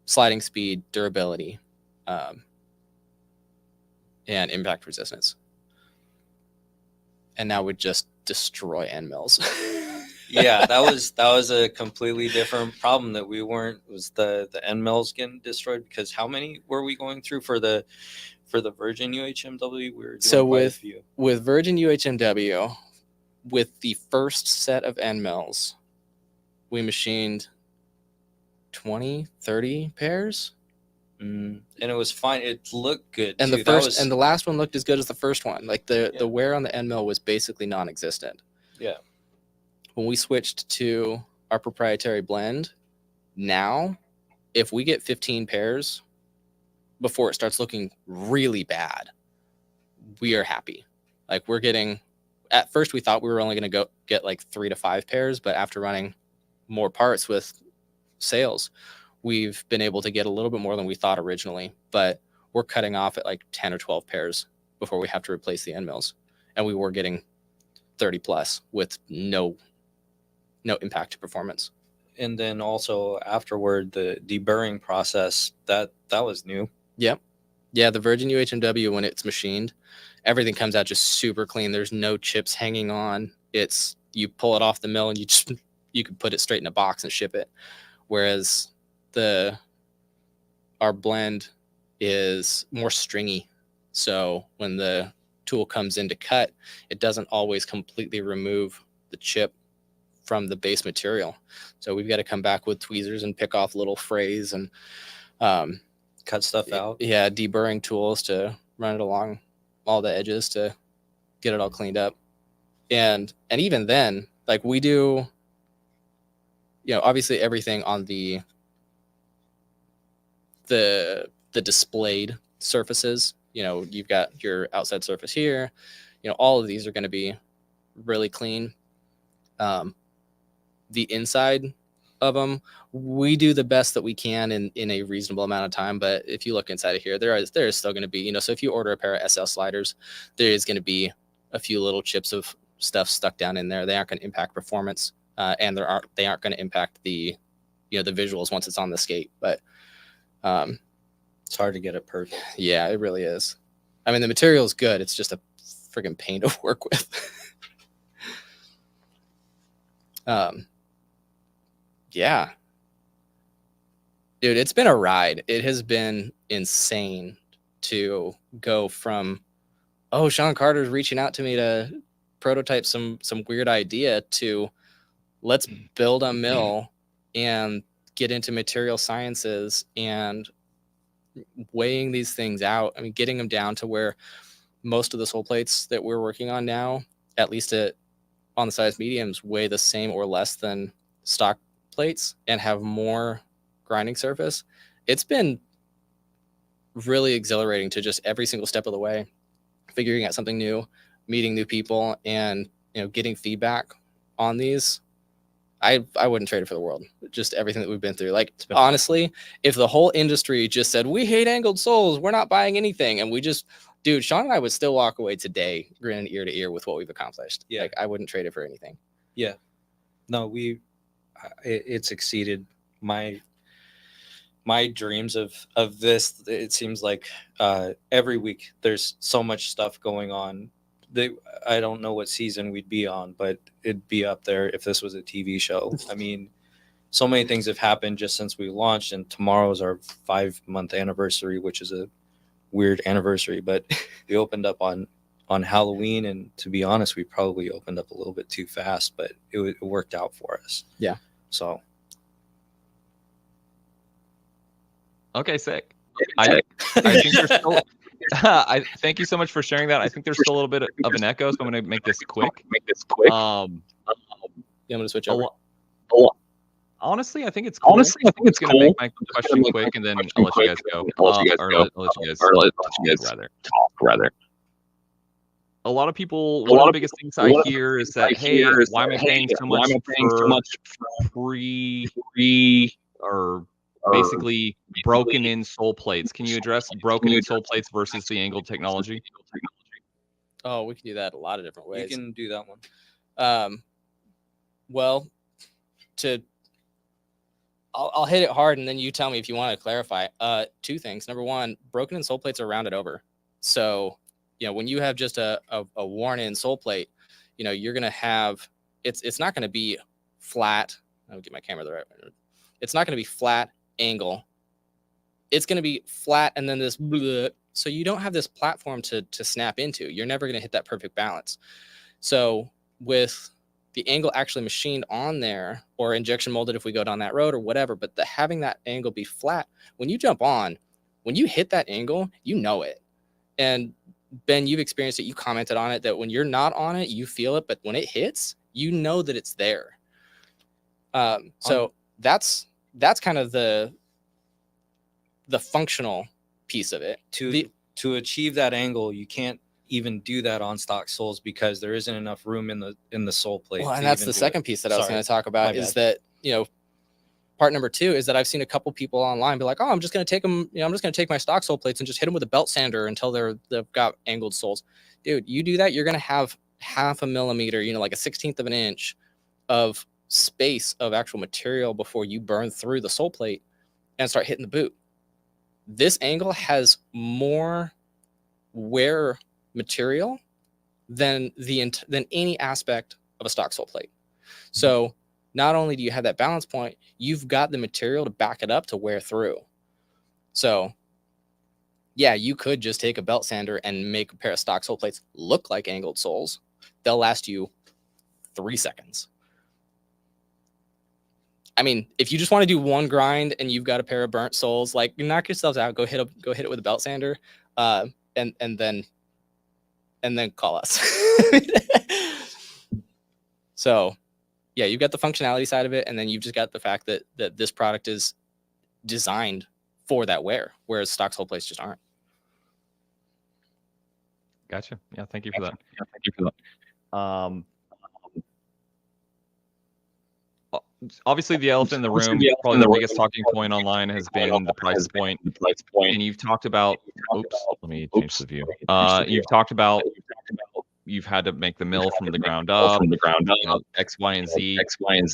sliding speed, durability, and impact resistance. And now we just destroy end mills. yeah, that was a completely different problem that we weren't, was the end mills getting destroyed. Because how many were we going through for the virgin UHMW? We were doing So quite a few. with virgin UHMW, with the first set of end mills, we machined 20, 30 pairs. And it was fine. It looked good. And too. and the last one looked as good as the first one. Like the wear on the end mill was basically non-existent. Yeah. When we switched to our proprietary blend, now if we get 15 pairs before it starts looking really bad, we are happy. Like we're getting, at first we thought we were only going to go get like 3 to 5 pairs, but after running more parts with sales, we've been able to get a little bit more than we thought originally, but we're cutting off at like 10 or 12 pairs before we have to replace the end mills. And we were getting 30 plus with no impact to performance. And then also afterward, the deburring process, that was new. Yep. Yeah, the virgin UHMW, when it's machined, everything comes out just super clean. There's no chips hanging on. It's, you pull it off the mill and you can put it straight in a box and ship it. Whereas our blend is more stringy. So when the tool comes in to cut, it doesn't always completely remove the chip from the base material. So we've got to come back with tweezers and pick off little frays and cut stuff out. Yeah, deburring tools to run it along all the edges to get it all cleaned up. And even then, like we do, obviously everything on the displayed surfaces, you've got your outside surface here, all of these are going to be really clean. The inside of them, we do the best that we can in a reasonable amount of time. But if you look inside of here, there is still going to be, so if you order a pair of SL sliders, there is going to be a few little chips of stuff stuck down in there. They aren't going to impact performance, and they aren't going to impact the visuals once it's on the skate. But it's hard to get it perfect. Yeah, it really is. I mean, the material is good. It's just a freaking pain to work with. Yeah, dude, it's been a ride. It has been insane to go from, oh, Sean Carter's reaching out to me to prototype some weird idea, to let's build a mill and get into material sciences and weighing these things out. I mean, getting them down to where most of the soul plates that we're working on now, at least on the size mediums, weigh the same or less than stock plates and have more grinding surface. It's been really exhilarating to just every single step of the way, figuring out something new, meeting new people, and getting feedback on these. I wouldn't trade it for the world. Just everything that we've been through. Like, honestly, if the whole industry just said, we hate Angled Souls, we're not buying anything, and we just, dude, Sean and I would still walk away today grinning ear to ear with what we've accomplished. Yeah. Like, I wouldn't trade it for anything. Yeah. No, it's exceeded my dreams of this. It seems like every week there's so much stuff going on. I don't know what season we'd be on, but it'd be up there if this was a TV show. I mean, so many things have happened just since we launched, and tomorrow's our 5-month anniversary, which is a weird anniversary, but we opened up on Halloween, and to be honest, we probably opened up a little bit too fast, but it worked out for us. Yeah. So. Okay, sick. I think there's still. I thank you so much for sharing that. I think there's still a little bit of an echo, so I'm going to make this quick. Yeah, I'm going to switch over. Honestly, I think it's cool. It's going to make my question quick, and then I'll let you guys go. Or I'll let you guys talk rather. A lot of people, one of the biggest things I hear is that, hey, why am I paying so much for free or basically broken in soul plates? Can you address broken in soul plates versus the angled technology? Oh, we can do that a lot of different ways. You can do that one. Well, I'll hit it hard, and then you tell me if you want to clarify. 2 things. Number one, broken in soul plates are rounded over. So, when you have just a worn in soul plate, you're going to have, it's not going to be flat. I'll get my camera the right way. It's not going to be flat angle. It's going to be flat and then this bleh, so you don't have this platform to snap into. You're never going to hit that perfect balance. So with the angle actually machined on there, or injection molded if we go down that road or whatever, but having that angle be flat, when you jump on, when you hit that angle, you know it. And Ben, you've experienced it, you commented on it, that when you're not on it, you feel it, but when it hits, you know that it's there. So that's kind of the functional piece of it. To achieve that angle, you can't even do that on stock souls because there isn't enough room in the soul plate. Well, and that's the second piece that I was going to talk about, is that, part number 2 is that I've seen a couple people online be like, oh, I'm just going to take them, I'm just going to take my stock soul plates and just hit them with a belt sander until they've got angled souls. Dude, you do that, you're going to have 0.5 millimeter, like a 1/16 of an inch of space of actual material before you burn through the soul plate and start hitting the boot. This angle has more wear material than any aspect of a stock soul plate. So not only do you have that balance point, you've got the material to back it up to wear through. So yeah, you could just take a belt sander and make a pair of stock soul plates look like angled souls. They'll last you 3 seconds. I mean, if you just want to do one grind and you've got a pair of burnt soles, like, you knock yourselves out, go hit it with a belt sander, and then call us. So yeah, you've got the functionality side of it, and then you've just got the fact that this product is designed for that wear, whereas stock soul plates just aren't. Gotcha. Yeah, thank you for that. Obviously, the elephant in the room, probably the biggest talking point online, has been the price point. And you've talked about, let me change the view. You've talked about you've had to make the mill from the ground up, X, Y, and Z.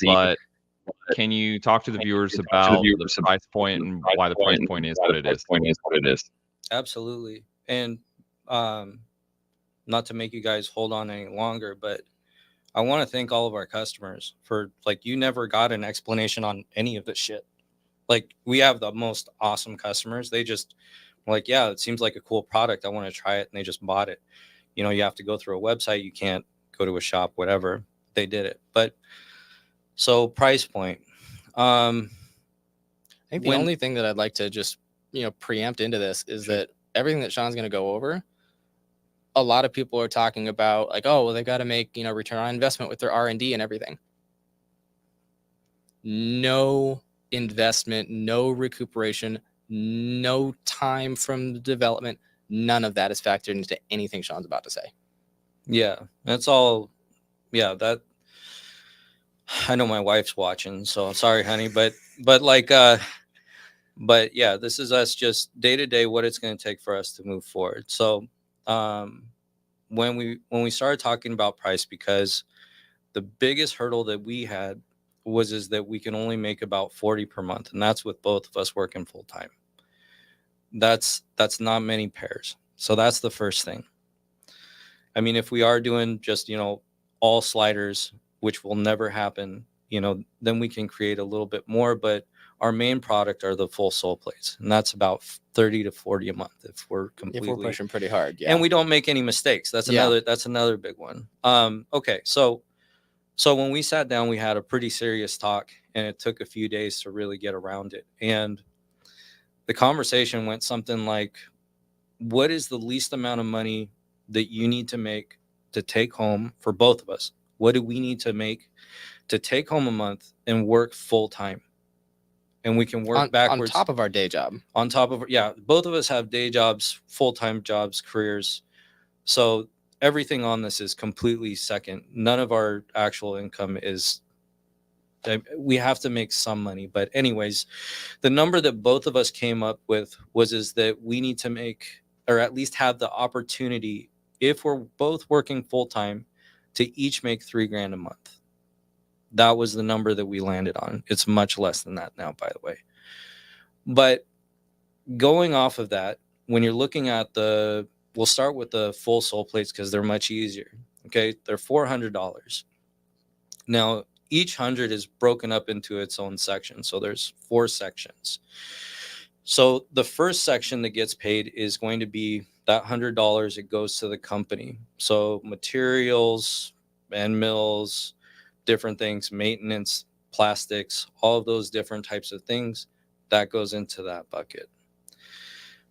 But can you talk to the viewers about the price point and why the price point is what it is? Absolutely. And not to make you guys hold on any longer, but I want to thank all of our customers for, you never got an explanation on any of this shit. We have the most awesome customers. They just were like, yeah, it seems like a cool product, I want to try it. And they just bought it. You have to go through a website. You can't go to a shop, whatever. They did it. But so price point. I think the only thing that I'd like to just, preempt into this is that everything that Sean's going to go over, a lot of people are talking about, like, oh, well, they got to make, return on investment with their R&D and everything. No investment, no recuperation, no time from the development. None of that is factored into anything Sean's about to say. Yeah, that's all. Yeah, that I know my wife's watching, so sorry, honey, but like but yeah, this is us just day to day what it's going to take for us to move forward. So um when we started talking about price, because the biggest hurdle that we had was is that we can only make about 40 per month, and that's with both of us working full time. That's not many pairs. So that's the first thing. I mean, if we are doing just, all sliders, which will never happen, then we can create a little bit more. But our main product are the full soul plates, and that's about 30 to 40 a month if we're If we're completely, pushing pretty hard, yeah. and we don't make any mistakes. That's Yeah. another big one. Okay, so when we sat down, we had a pretty serious talk, and it took a few days to really get around it. And the conversation went something like, what is the least amount of money that you need to make to take home for both of us? What do we need to make to take home a month and work full time? And we can work backwards on top of our day job. On top of, yeah, both of us have day jobs, full-time jobs, careers. So everything on this is completely second. None of our actual income is, we have to make some money. But anyways, the number that both of us came up with is that we need to make, or at least have the opportunity, if we're both working full time, to each make $3,000 a month. That was the number that we landed on. It's much less than that now, by the way. But going off of that, when you're looking at we'll start with the full soul plates because they're much easier. Okay, they're $400. Now each 100 is broken up into its own section, so there's 4 sections. So the first section that gets paid is going to be that $100. It goes to the company. So materials, end mills, different things, maintenance, plastics, all of those different types of things, that goes into that bucket.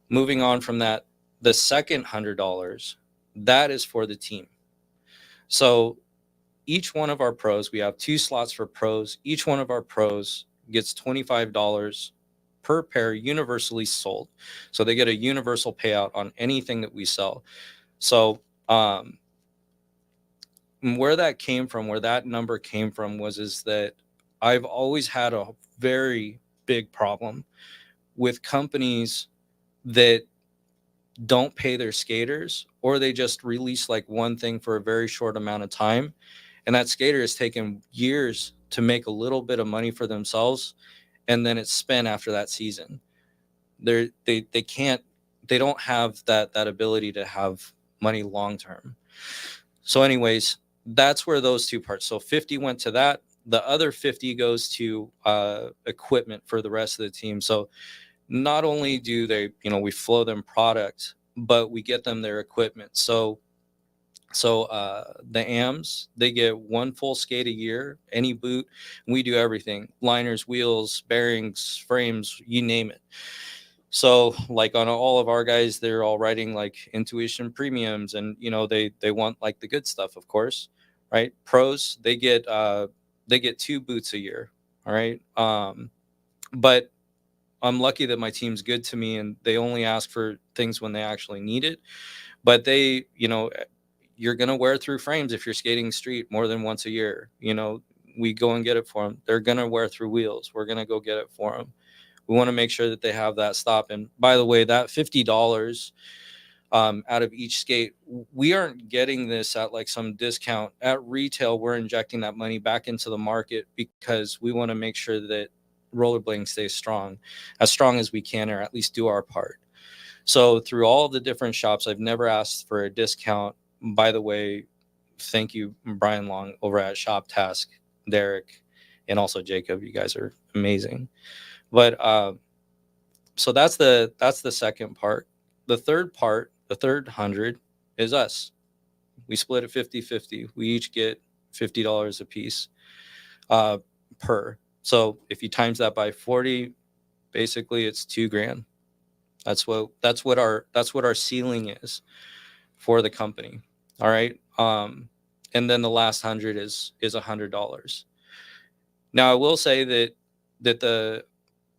Moving on from that, the second $100, that is for the team. So each one of our pros, we have 2 slots for pros. Each one of our pros gets $25 per pair universally sold. So they get a universal payout on anything that we sell. So where that came from, where that number came from is that I've always had a very big problem with companies that don't pay their skaters, or they just release like one thing for a very short amount of time, and that skater has taken years to make a little bit of money for themselves, and then it's spent after that season. They don't have that ability to have money long term. So anyways, that's where those 2 parts, so 50 went to that. The other 50 goes to equipment for the rest of the team. So not only do they, we flow them product, but we get them their equipment. So the AMs, they get 1 full skate a year, any boot. We do everything: liners, wheels, bearings, frames, you name it. So like on all of our guys, they're all riding like Intuition premiums, and they want like the good stuff, of course, right? Pros, they get 2 boots a year. All right. But I'm lucky that my team's good to me, and they only ask for things when they actually need it. But they, you're going to wear through frames if you're skating street more than once a year. We go and get it for them. They're going to wear through wheels. We're going to go get it for them. We want to make sure that they have that stop. And by the way, that $50 out of each skate, we aren't getting this at like some discount. At retail, we're injecting that money back into the market because we want to make sure that rollerblading stays strong as we can, or at least do our part. So through all of the different shops, I've never asked for a discount. By the way, thank you, Brian Long over at Shop Task, Derek, and also Jacob. You guys are amazing. But so that's the second part. The third part, the third 100, is us. We split it 50-50. We each get $50 a piece per. So if you times that by 40, basically it's $2,000. That's what our ceiling is for the company. All right. And then the last 100 is $100. Now I will say that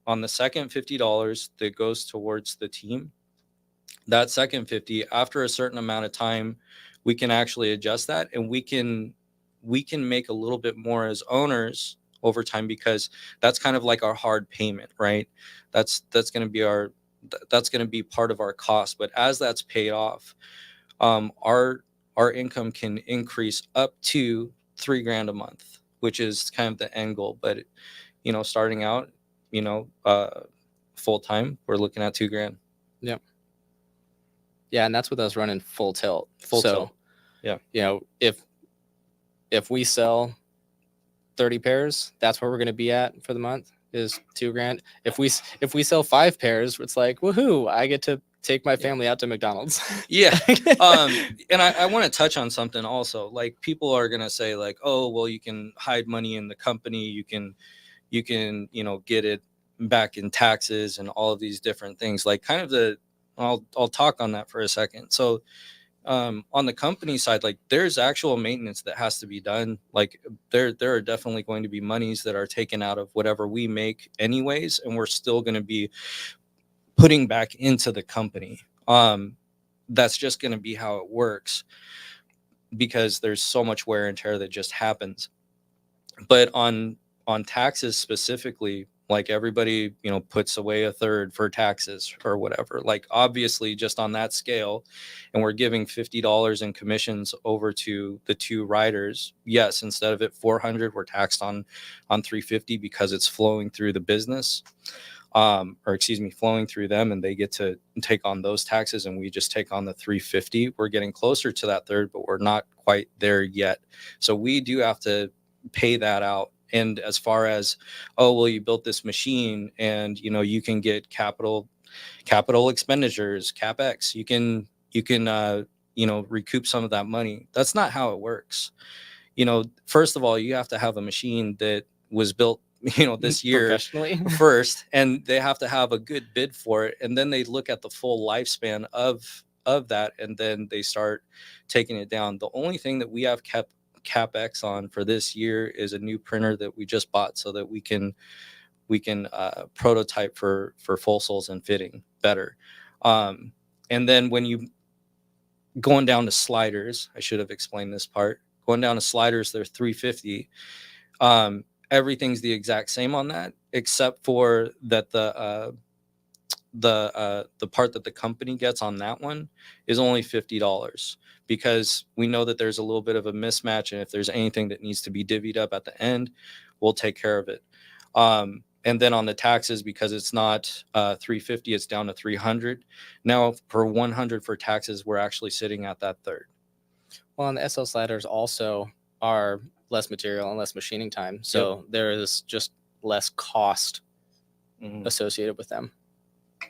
on the second $50 that goes towards the team, that second 50, after a certain amount of time, we can actually adjust that, and we can we can make a little bit more as owners over time, because that's kind of like our hard payment, right? That's going to be that's going to be part of our cost. But as that's paid off, our income can increase up to $3,000 a month, which is kind of the end goal. But starting out, full time, we're looking at $2,000. Yeah, and that's with us running full tilt. Full tilt. Yeah. If we sell 30 pairs, that's where we're going to be at for the month, is $2,000. If we sell 5 pairs, it's like, woohoo, I get to take my family out to McDonald's. Yeah. And I want to touch on something also. Like, people are going to say like, oh, well, you can hide money in the company. You can, get it back in taxes and all of these different things. Like, kind of I'll talk on that for a second. So, on the company side, like, there's actual maintenance that has to be done. Like, there are definitely going to be monies that are taken out of whatever we make anyways, and we're still going to be putting back into the company. That's just going to be how it works, because there's so much wear and tear that just happens. But on taxes specifically, like, everybody, puts away a third for taxes or whatever. Like, obviously, just on that scale, and we're giving $50 in commissions over to the 2 riders. Yes, instead of it $400, we're taxed on $350, because it's flowing through the business, flowing through them, and they get to take on those taxes, and we just take on the $350. We're getting closer to that third, but we're not quite there yet. So we do have to pay that out. And as far as, oh, well, you built this machine and, you can get capital expenditures, CapEx, you can, recoup some of that money. That's not how it works. First of all, you have to have a machine that was built, this year Professionally. first, and they have to have a good bid for it. And then they look at the full lifespan of that, and then they start taking it down. The only thing that we have kept CapEx on for this year is a new printer that we just bought, so that we can prototype for full soles and fitting better. And then when you going down to sliders, I should have explained this part. Going down to sliders, they're $350. Everything's the exact same on that, except for that the part that the company gets on that one is only $50, because we know that there's a little bit of a mismatch, and if there's anything that needs to be divvied up at the end, we'll take care of it. And then on the taxes, because it's not $350, it's down to $300. Now, for $100 for taxes, we're actually sitting at that third. Well, and the SL sliders also are less material and less machining time, so there is just less cost associated with them.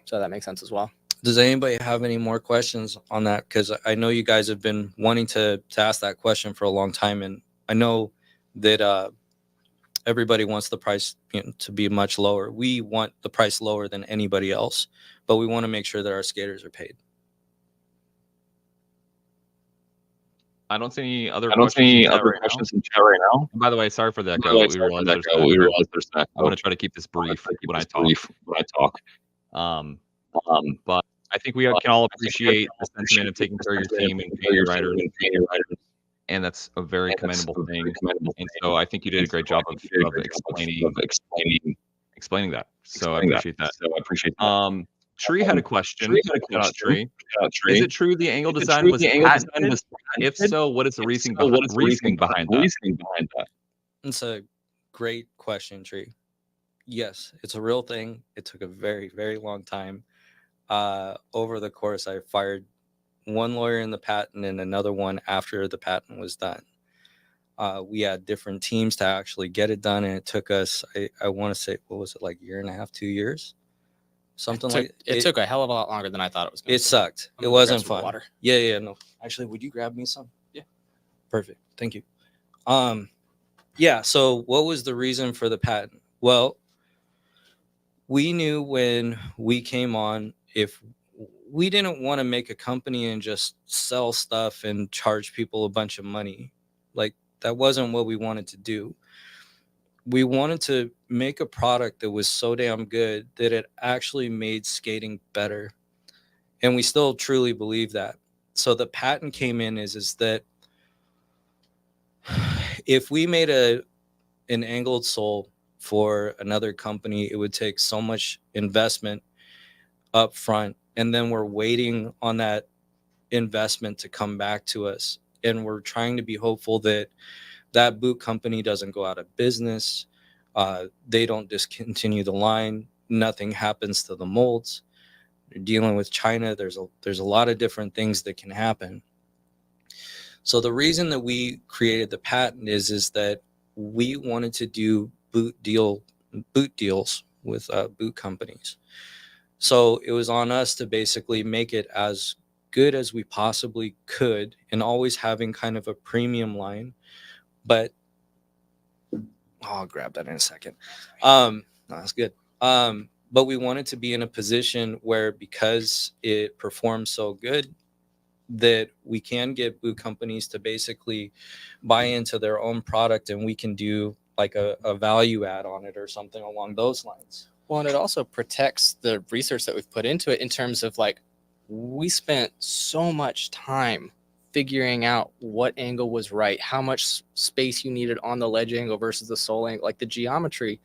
So that makes sense as well. Does anybody have any more questions on that? Because I know you guys have been wanting to ask that question for a long time, and I know that everybody wants the price to be much lower. We want the price lower than anybody else, but we want to make sure that our skaters are paid. I don't see any other questions in chat right now. And by the way, sorry for the echo. We realized there's an echo. I'm going to try to keep this brief when I talk. But I think we can all appreciate the sentiment of taking care of your team and paying your riders. And that's a very commendable thing. And so I think you did a great job of explaining that. So I appreciate that. Tree had a question. Tree. Is it true the angle design was patented? If so, what is the reasoning behind that? It's a great question, Tree. Yes, it's a real thing. It took a very, very long time. Over the course, I fired one lawyer in the patent and another one after the patent was done. We had different teams to actually get it done, and it took us, I want to say, what was it, like a year and a half, 2 years? It took a hell of a lot longer than I thought it was going to. It sucked. It wasn't fun. Water. Yeah, no. Actually, would you grab me some? Yeah. Perfect. Thank you. Yeah, so what was the reason for the patent? Well, we knew when we came on, if we didn't want to make a company and just sell stuff and charge people a bunch of money. Like, that wasn't what we wanted to do. We wanted to make a product that was so damn good that it actually made skating better. And we still truly believe that. So the patent came in is that if we made an angled sole for another company, it would take so much investment up front, and then we're waiting on that investment to come back to us, and we're trying to be hopeful that that boot company doesn't go out of business, they don't discontinue the line, nothing happens to the molds. You're dealing with China, there's a lot of different things that can happen. So the reason that we created the patent is that we wanted to do boot deals with boot companies. So it was on us to basically make it as good as we possibly could, and always having kind of a premium line. But I'll grab that in a second. No, that's good. But we wanted to be in a position where, because it performs so good, that we can get boot companies to basically buy into their own product, and we can do like a value add on it or something along those lines. Well, and it also protects the research that we've put into it, in terms of like, we spent so much time figuring out what angle was right, how much space you needed on the ledge angle versus the sole angle, like the geometry.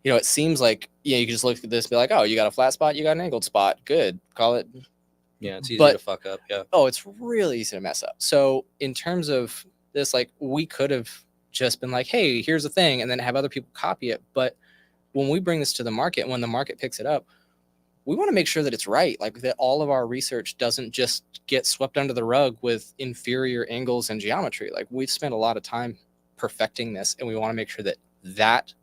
You know, it seems like, you can just look at this and be like, oh, you got a flat spot, you got an angled spot, good, call it. Yeah, it's easy to fuck up. Yeah. Oh, it's really easy to mess up. So in terms of this, like, we could have just been like, hey, here's the thing, and then have other people copy it. But when we bring this to the market, when the market picks it up, we want to make sure that it's right, like that all of our research doesn't just get swept under the rug with inferior angles and geometry. Like, we've spent a lot of time perfecting this, and we want to make sure that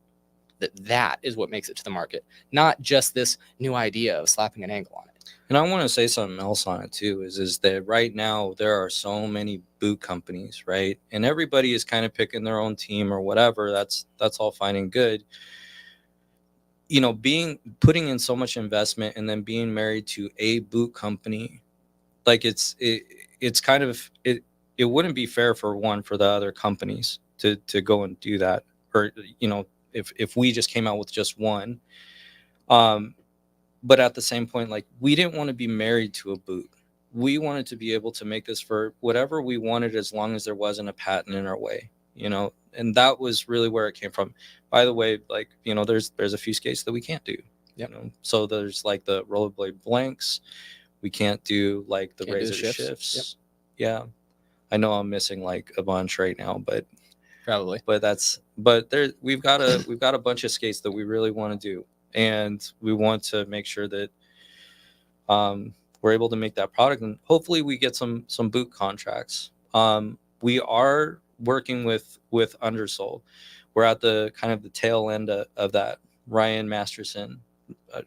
is what makes it to the market, not just this new idea of slapping an angle on it. And I want to say something else on it too, is that right now there are so many boot companies, right? And everybody is kind of picking their own team or whatever. That's all fine and good. You know, putting in so much investment and then being married to a boot company, like it's kind of, it wouldn't be fair for the other companies to go and do that. Or, you know, if we just came out with just one. But at the same point, like, we didn't want to be married to a boot. We wanted to be able to make this for whatever we wanted, as long as there wasn't a patent in our way, you know. And that was really where it came from. By the way, like, you know, there's a few skates that we can't do. Yep. You know? So there's like the rollerblade blanks. We can't do like the Can't do the razor shifts. shifts. Yep. Yeah. I know I'm missing like a bunch right now, but probably. But we've got a bunch of skates that we really want to do. And we want to make sure that we're able to make that product, and hopefully we get some boot contracts. We are working with Undersoul. We're at the kind of the tail end of that. Ryan Masterson.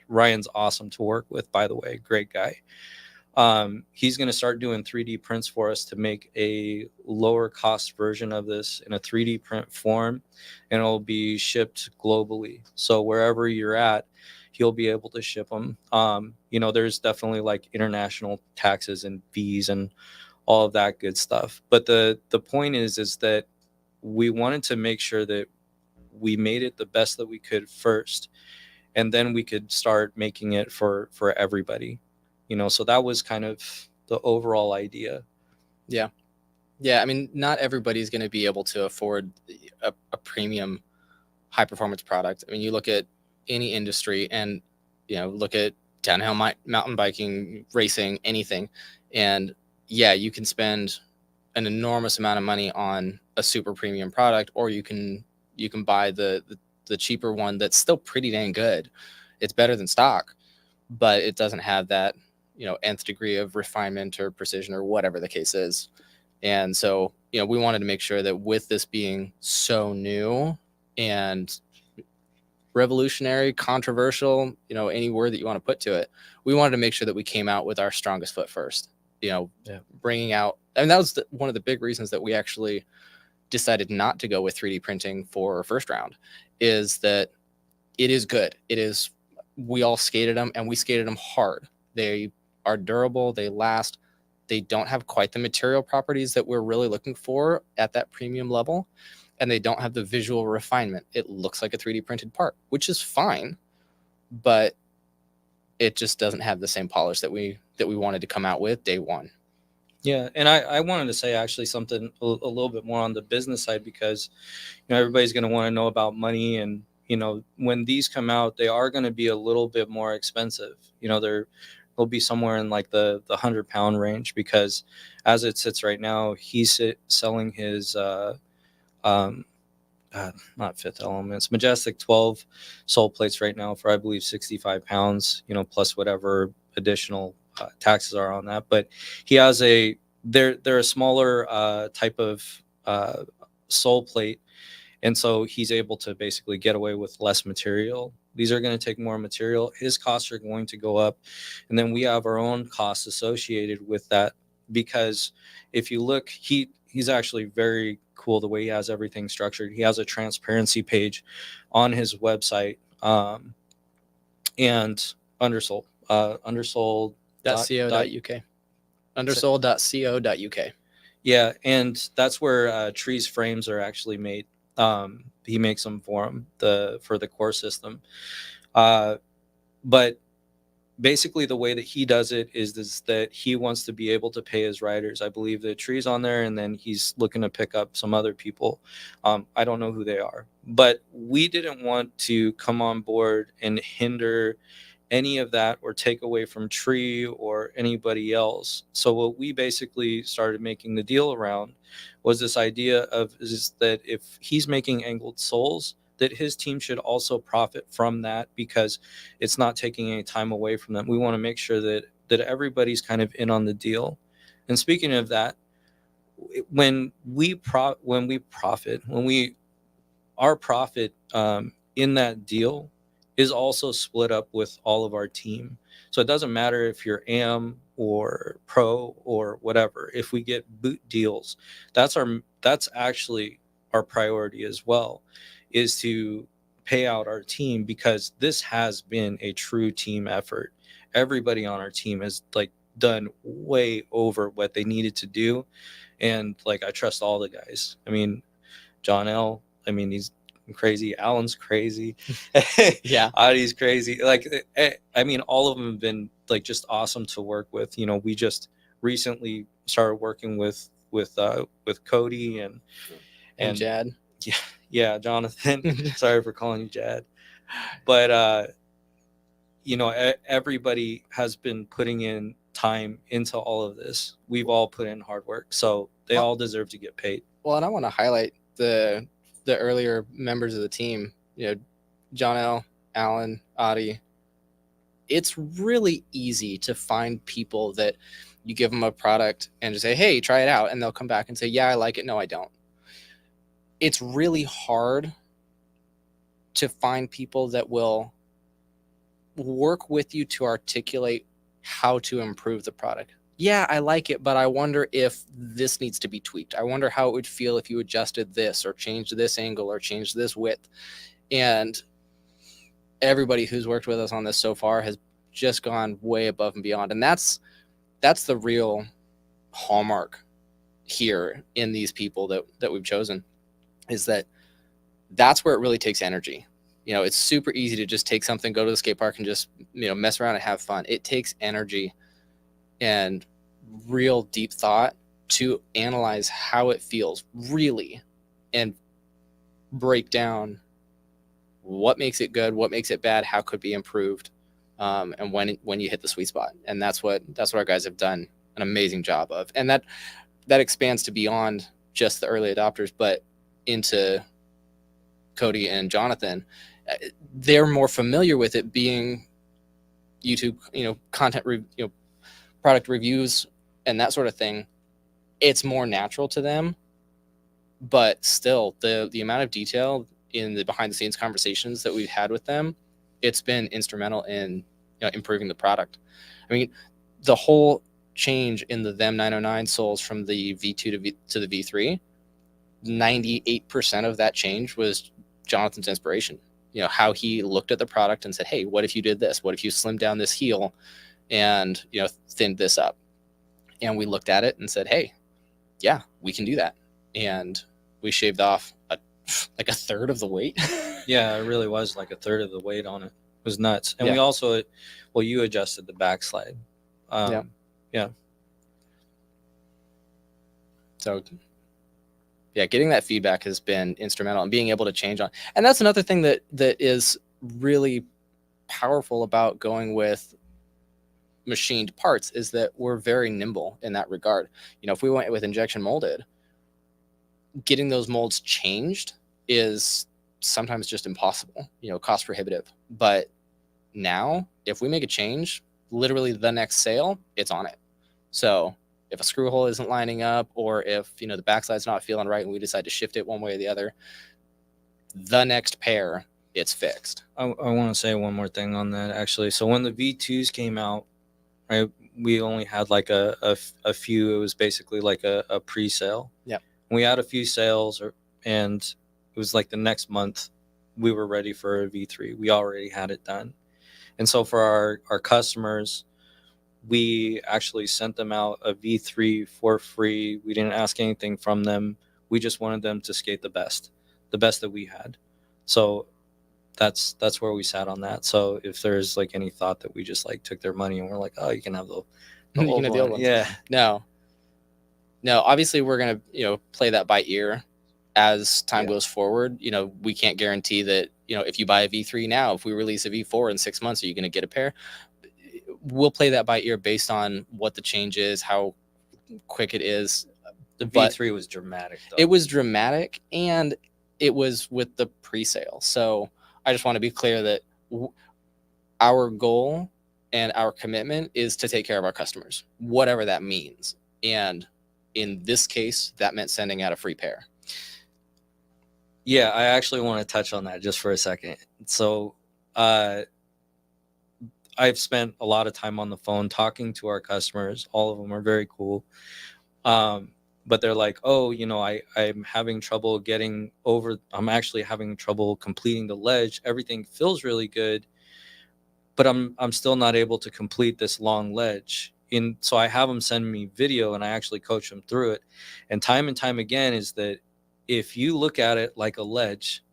Ryan's awesome to work with, by the way, great guy. He's going to start doing 3D prints for us to make a lower cost version of this in a 3D print form, and it'll be shipped globally. So wherever you're at, he'll be able to ship them. You know, there's definitely like international taxes and fees and all of that good stuff. But the point is that we wanted to make sure that we made it the best that we could first, and then we could start making it for everybody. You know, so that was kind of the overall idea. Yeah. I mean, not everybody's going to be able to afford a premium high performance product. I mean, you look at any industry, and, you know, look at downhill mountain biking, racing, anything. And yeah, you can spend an enormous amount of money on a super premium product, or you can buy the cheaper one that's still pretty dang good. It's better than stock, but it doesn't have that, you know, nth degree of refinement or precision or whatever the case is. And so, you know, we wanted to make sure that with this being so new and revolutionary, controversial, you know, any word that you want to put to it, we wanted to make sure that we came out with our strongest foot first, you know. Bringing out, and that was one of the big reasons that we actually decided not to go with 3D printing for our first round, is that it is good. It is, we all skated them, and we skated them hard. They are durable, they last, they don't have quite the material properties that we're really looking for at that premium level, and they don't have the visual refinement. It looks like a 3D printed part, which is fine, but it just doesn't have the same polish that we wanted to come out with day one. Yeah, and I wanted to say actually something a little bit more on the business side, because everybody's going to want to know about money, and when these come out, they are going to be a little bit more expensive. They'll be somewhere in like the 100-pound range, because as it sits right now, he's selling his um not Fifth Elements, Majestic 12 soul plates right now for, I believe, 65 pounds, plus whatever additional taxes are on that. But he has they're a smaller type of soul plate. And so he's able to basically get away with less material. These are going to take more material. His costs are going to go up. And then we have our own costs associated with that, because if you look, he's actually very cool the way he has everything structured. He has a transparency page on his website, and Undersoul, Undersoul. .co.uk. Undersoul.co.uk. Yeah, and that's where Tree's frames are actually made. He makes them for him for the core system. But basically the way that he does it is that he wants to be able to pay his riders. I believe the Tree's on there, and then he's looking to pick up some other people. I don't know who they are, but we didn't want to come on board and hinder any of that or take away from Tree or anybody else. So what we basically started making the deal around was this idea of is that if he's making angled souls, that his team should also profit from that, because it's not taking any time away from them. We want to make sure that everybody's kind of in on the deal. And speaking of that, our profit in that deal is also split up with all of our team. So it doesn't matter if you're AM or pro or whatever. If we get boot deals, that's actually our priority as well, is to pay out our team, because this has been a true team effort. Everybody on our team has done way over what they needed to do, and I trust all the guys. I mean, John L, I mean, he's crazy. Alan's crazy. Yeah. Adi's crazy. I mean, all of them have been just awesome to work with. We just recently started working with Cody and Jad. Yeah, Jonathan. Sorry for calling you Jad. But everybody has been putting in time into all of this. We've all put in hard work, so they all deserve to get paid. Well, and I want to highlight the earlier members of the team, John L, Alan, Adi. It's really easy to find people that you give them a product and just say, hey, try it out. And they'll come back and say, yeah, I like it. No, I don't. It's really hard to find people that will work with you to articulate how to improve the product. Yeah, I like it, but I wonder if this needs to be tweaked. I wonder how it would feel if you adjusted this or changed this angle or changed this width. And everybody who's worked with us on this so far has just gone way above and beyond. And that's the real hallmark here in these people that we've chosen, is that's where it really takes energy. It's super easy to just take something, go to the skate park and just, mess around and have fun. It takes energy and real deep thought to analyze how it feels really and break down what makes it good, what makes it bad, how could be improved, and when you hit the sweet spot. And that's what our guys have done an amazing job of. And that expands to beyond just the early adopters, but into Cody and Jonathan. They're more familiar with it, being YouTube, content, product reviews and that sort of thing. It's more natural to them, but still the amount of detail in the behind the scenes conversations that we've had with them, it's been instrumental in improving the product. I mean, the whole change in the Them 909 souls from the V2 to the V3, 98% of that change was Jonathan's inspiration. How he looked at the product and said, hey, what if you did this? What if you slimmed down this heel and thinned this up? And we looked at it and said, hey, yeah, we can do that. And we shaved off a third of the weight. Yeah, it really was like a third of the weight on it. It was nuts. And we also, you adjusted the backslide. Yeah. So yeah, getting that feedback has been instrumental, and being able to change on. And that's another thing that is really powerful about going with machined parts, is that we're very nimble in that regard. You know, if we went with injection molded, getting those molds changed is sometimes just impossible, you know, cost prohibitive. But now, if we make a change, literally the next sale, it's on it. So if a screw hole isn't lining up, or if, you know, the backside's not feeling right and we decide to shift it one way or the other, the next pair, it's fixed. I want to say one more thing on that, actually. So when the V2s came out, right, we only had like a few. It was basically like a pre-sale. Yeah. We had a few sales, and it was like the next month we were ready for a V3. We already had it done. And so for our customers, we actually sent them out a V3 for free. We didn't ask anything from them. We just wanted them to skate the best that we had. So that's where we sat on that. So if there's like any thought that we just like took their money and we're like, oh, you can have the You old can have the one. old ones. Yeah. No, obviously we're going to, you know, play that by ear as time goes forward. You know, we can't guarantee that, you know, if you buy a V3 now, if we release a V4 in 6 months, are you going to get a pair? We'll play that by ear based on what the change is, how quick it is. The V3 was dramatic, though. It was dramatic, and it was with the pre-sale. So I just want to be clear that our goal and our commitment is to take care of our customers, whatever that means. And in this case, that meant sending out a free pair. Yeah, I actually want to touch on that just for a second. So I've spent a lot of time on the phone talking to our customers. All of them are very cool. But they're like, oh, you know, I'm having trouble getting over. I'm actually having trouble completing the ledge. Everything feels really good, but I'm still not able to complete this long ledge. So I have them send me video, and I actually coach them through it. And time again is that if you look at it like a ledge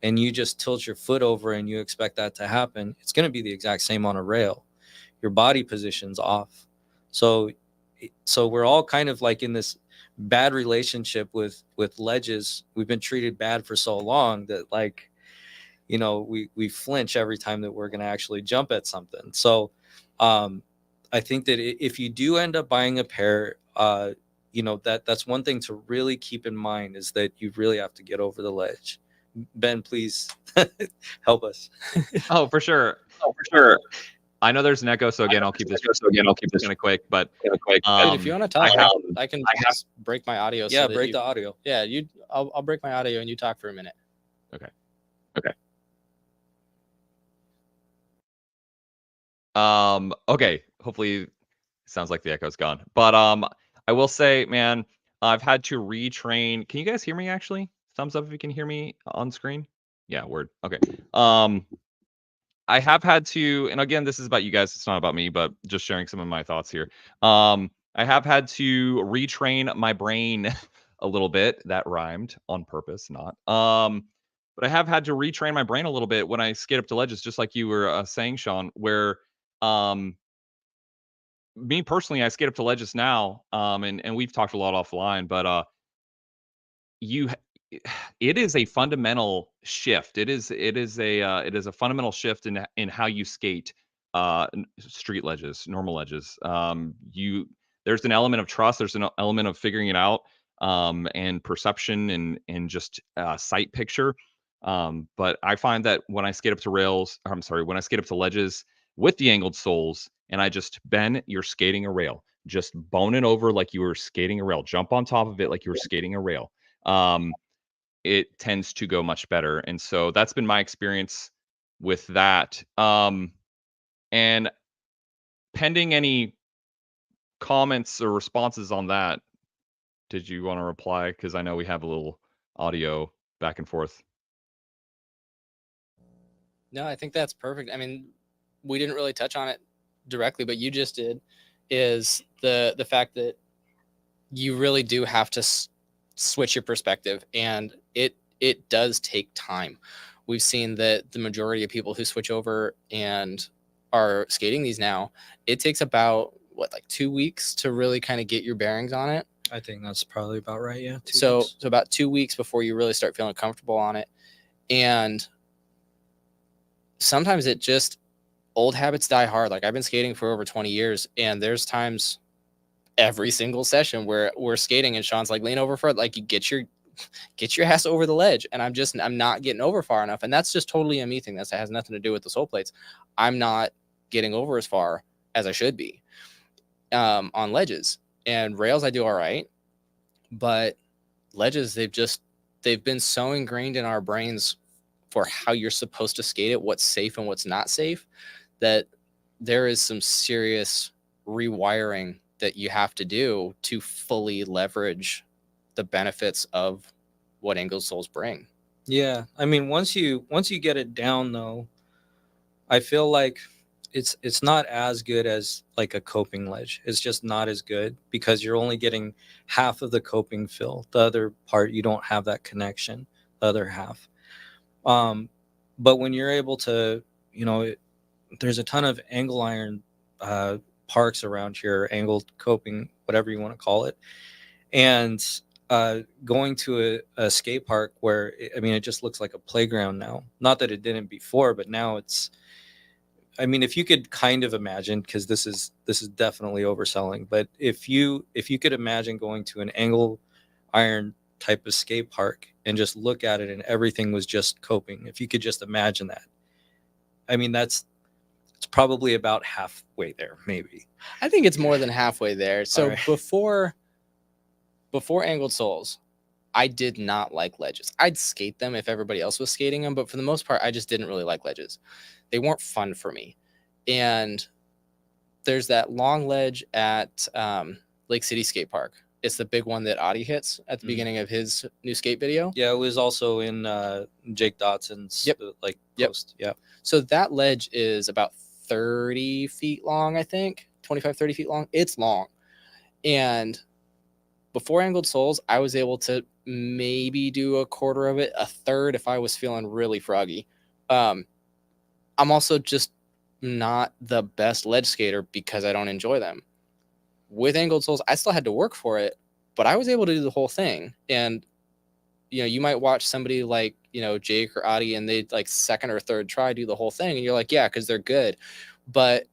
and you just tilt your foot over and you expect that to happen, it's going to be the exact same on a rail. Your body position's off. So we're all kind of like in this bad relationship with ledges. We've been treated bad for so long that, like, you know, we flinch every time that we're going to actually jump at something. So I think that if you do end up buying a pair, you know, that's one thing to really keep in mind, is that you really have to get over the ledge. Ben, please help us. Oh, for sure. I know there's an echo, so again, I'll keep this kind of quick. But Dude, if you want to talk, I can just break my audio. Yeah, so break the audio. Yeah, I'll break my audio and you talk for a minute. Okay. Okay. Hopefully, it sounds like the echo's gone. But I will say, man, I've had to retrain. Can you guys hear me? Actually, thumbs up if you can hear me on screen. Yeah, word. Okay. I have had to, and again, this is about you guys. It's not about me, but just sharing some of my thoughts here. I have had to retrain my brain a little bit. That rhymed on purpose, not. But I have had to retrain my brain a little bit when I skate up to ledges, just like you were saying, Sean. Where, me personally, I skate up to ledges now, and we've talked a lot offline, but you it is a fundamental shift. It is a fundamental shift in how you skate street ledges, normal ledges. There's an element of trust, there's an element of figuring it out, and perception, and just sight picture. But I find that when I skate up to when I skate up to ledges with the angled soles, and I just Ben, you're skating a rail. Just bone it over like you were skating a rail. Jump on top of it like you were skating a rail. It tends to go much better. And so that's been my experience with that. And pending any comments or responses on that, did you want to reply? Because I know we have a little audio back and forth. No, I think that's perfect. I mean, we didn't really touch on it directly, but you just did, is the fact that you really do have to switch your perspective, and it does take time. We've seen that the majority of people who switch over and are skating these now, it takes about 2 weeks to really kind of get your bearings on it. I think that's probably about right. Yeah. 2 So weeks. so about 2 weeks before you really start feeling comfortable on it. And sometimes it just, old habits die hard. Like, I've been skating for over 20 years, and there's times every single session where we're skating and Sean's like, lean over for it, like, you get your ass over the ledge, and I'm not getting over far enough. And that's just totally a me thing. That has nothing to do with the soul plates. I'm not getting over as far as I should be on ledges. And rails I do all right, but ledges, they've been so ingrained in our brains for how you're supposed to skate it, what's safe and what's not safe, that there is some serious rewiring that you have to do to fully leverage the benefits of what Angledsouls bring. Yeah, I mean, once you get it down, though, I feel like it's not as good as like a coping ledge. It's just not as good because you're only getting half of the coping fill. The other part, you don't have that connection. The other half. But when you're able to, there's a ton of angle iron parks around here, angled coping, whatever you want to call it, and going to a skate park where it just looks like a playground now. Not that it didn't before, but now it's. I mean, if you could kind of imagine, because this is definitely overselling, but if you could imagine going to an angle iron type of skate park and just look at it and everything was just coping, if you could just imagine that, I mean, it's probably about halfway there, maybe. I think it's more than halfway there. So Right. before Angledsouls, I did not like ledges. I'd skate them if everybody else was skating them, but for the most part, I just didn't really like ledges. They weren't fun for me. And there's that long ledge at Lake City Skate Park. It's the big one that Audie hits at the beginning of his new skate video. Yeah, it was also in Jake Dotson's post. Yep. So that ledge is about 30 feet long, I think, 25, 30 feet long. It's long. And before Angledsouls, I was able to maybe do a quarter of it, a third if I was feeling really froggy. I'm also just not the best ledge skater because I don't enjoy them. With Angledsouls, I still had to work for it, but I was able to do the whole thing. And you might watch somebody like Jake or Audie, and they like second or third try do the whole thing, and you're like, yeah, because they're good. But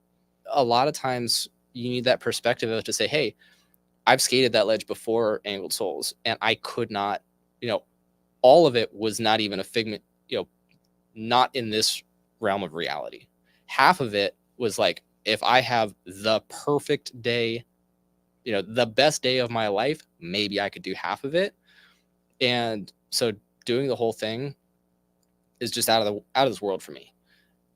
a lot of times you need that perspective of to say, hey, I've skated that ledge before Angledsouls, and I could not, all of it was not even a figment, not in this realm of reality. Half of it was like, if I have the perfect day, the best day of my life, maybe I could do half of it. And so doing the whole thing is just out of this world for me.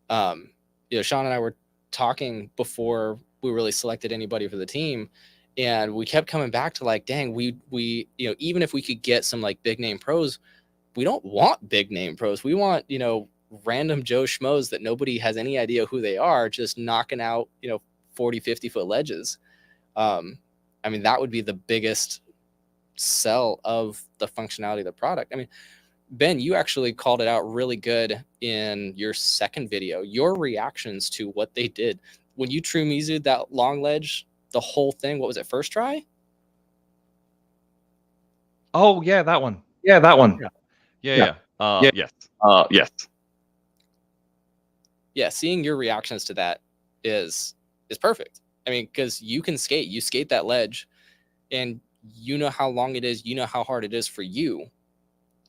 Sean and I were talking before we really selected anybody for the team, and we kept coming back to like, dang, we even if we could get some like big name pros, we don't want big name pros. We want, random Joe Schmoes that nobody has any idea who they are, just knocking out, 40, 50 foot ledges. That would be the biggest sell of the functionality of the product. Ben, you actually called it out really good in your second video, your reactions to what they did. When you true mizu'd that long ledge, the whole thing, what was it, first try? Oh, yeah, that one. Yeah, that one. Yeah. Yes. Yes. Yeah, seeing your reactions to that is perfect. Because you can skate. You skate that ledge, and you know how long it is. You know how hard it is for you.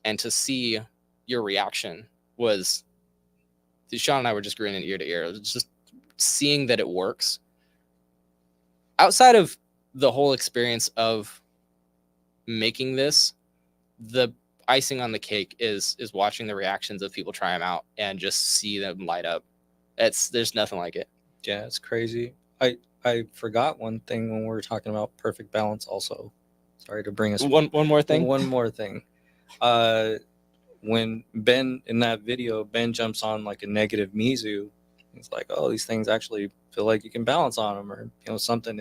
And to see your reaction was, Sean and I were just grinning ear to ear. It was just seeing that it works. Outside of the whole experience of making this, the icing on the cake is watching the reactions of people try them out and just see them light up. There's nothing like it. Yeah, it's crazy. I forgot one thing when we were talking about perfect balance also. Sorry to bring us one more thing. One more thing. When Ben in that video, Ben jumps on like a negative Mizu. He's like, oh, these things actually feel like you can balance on them, or something.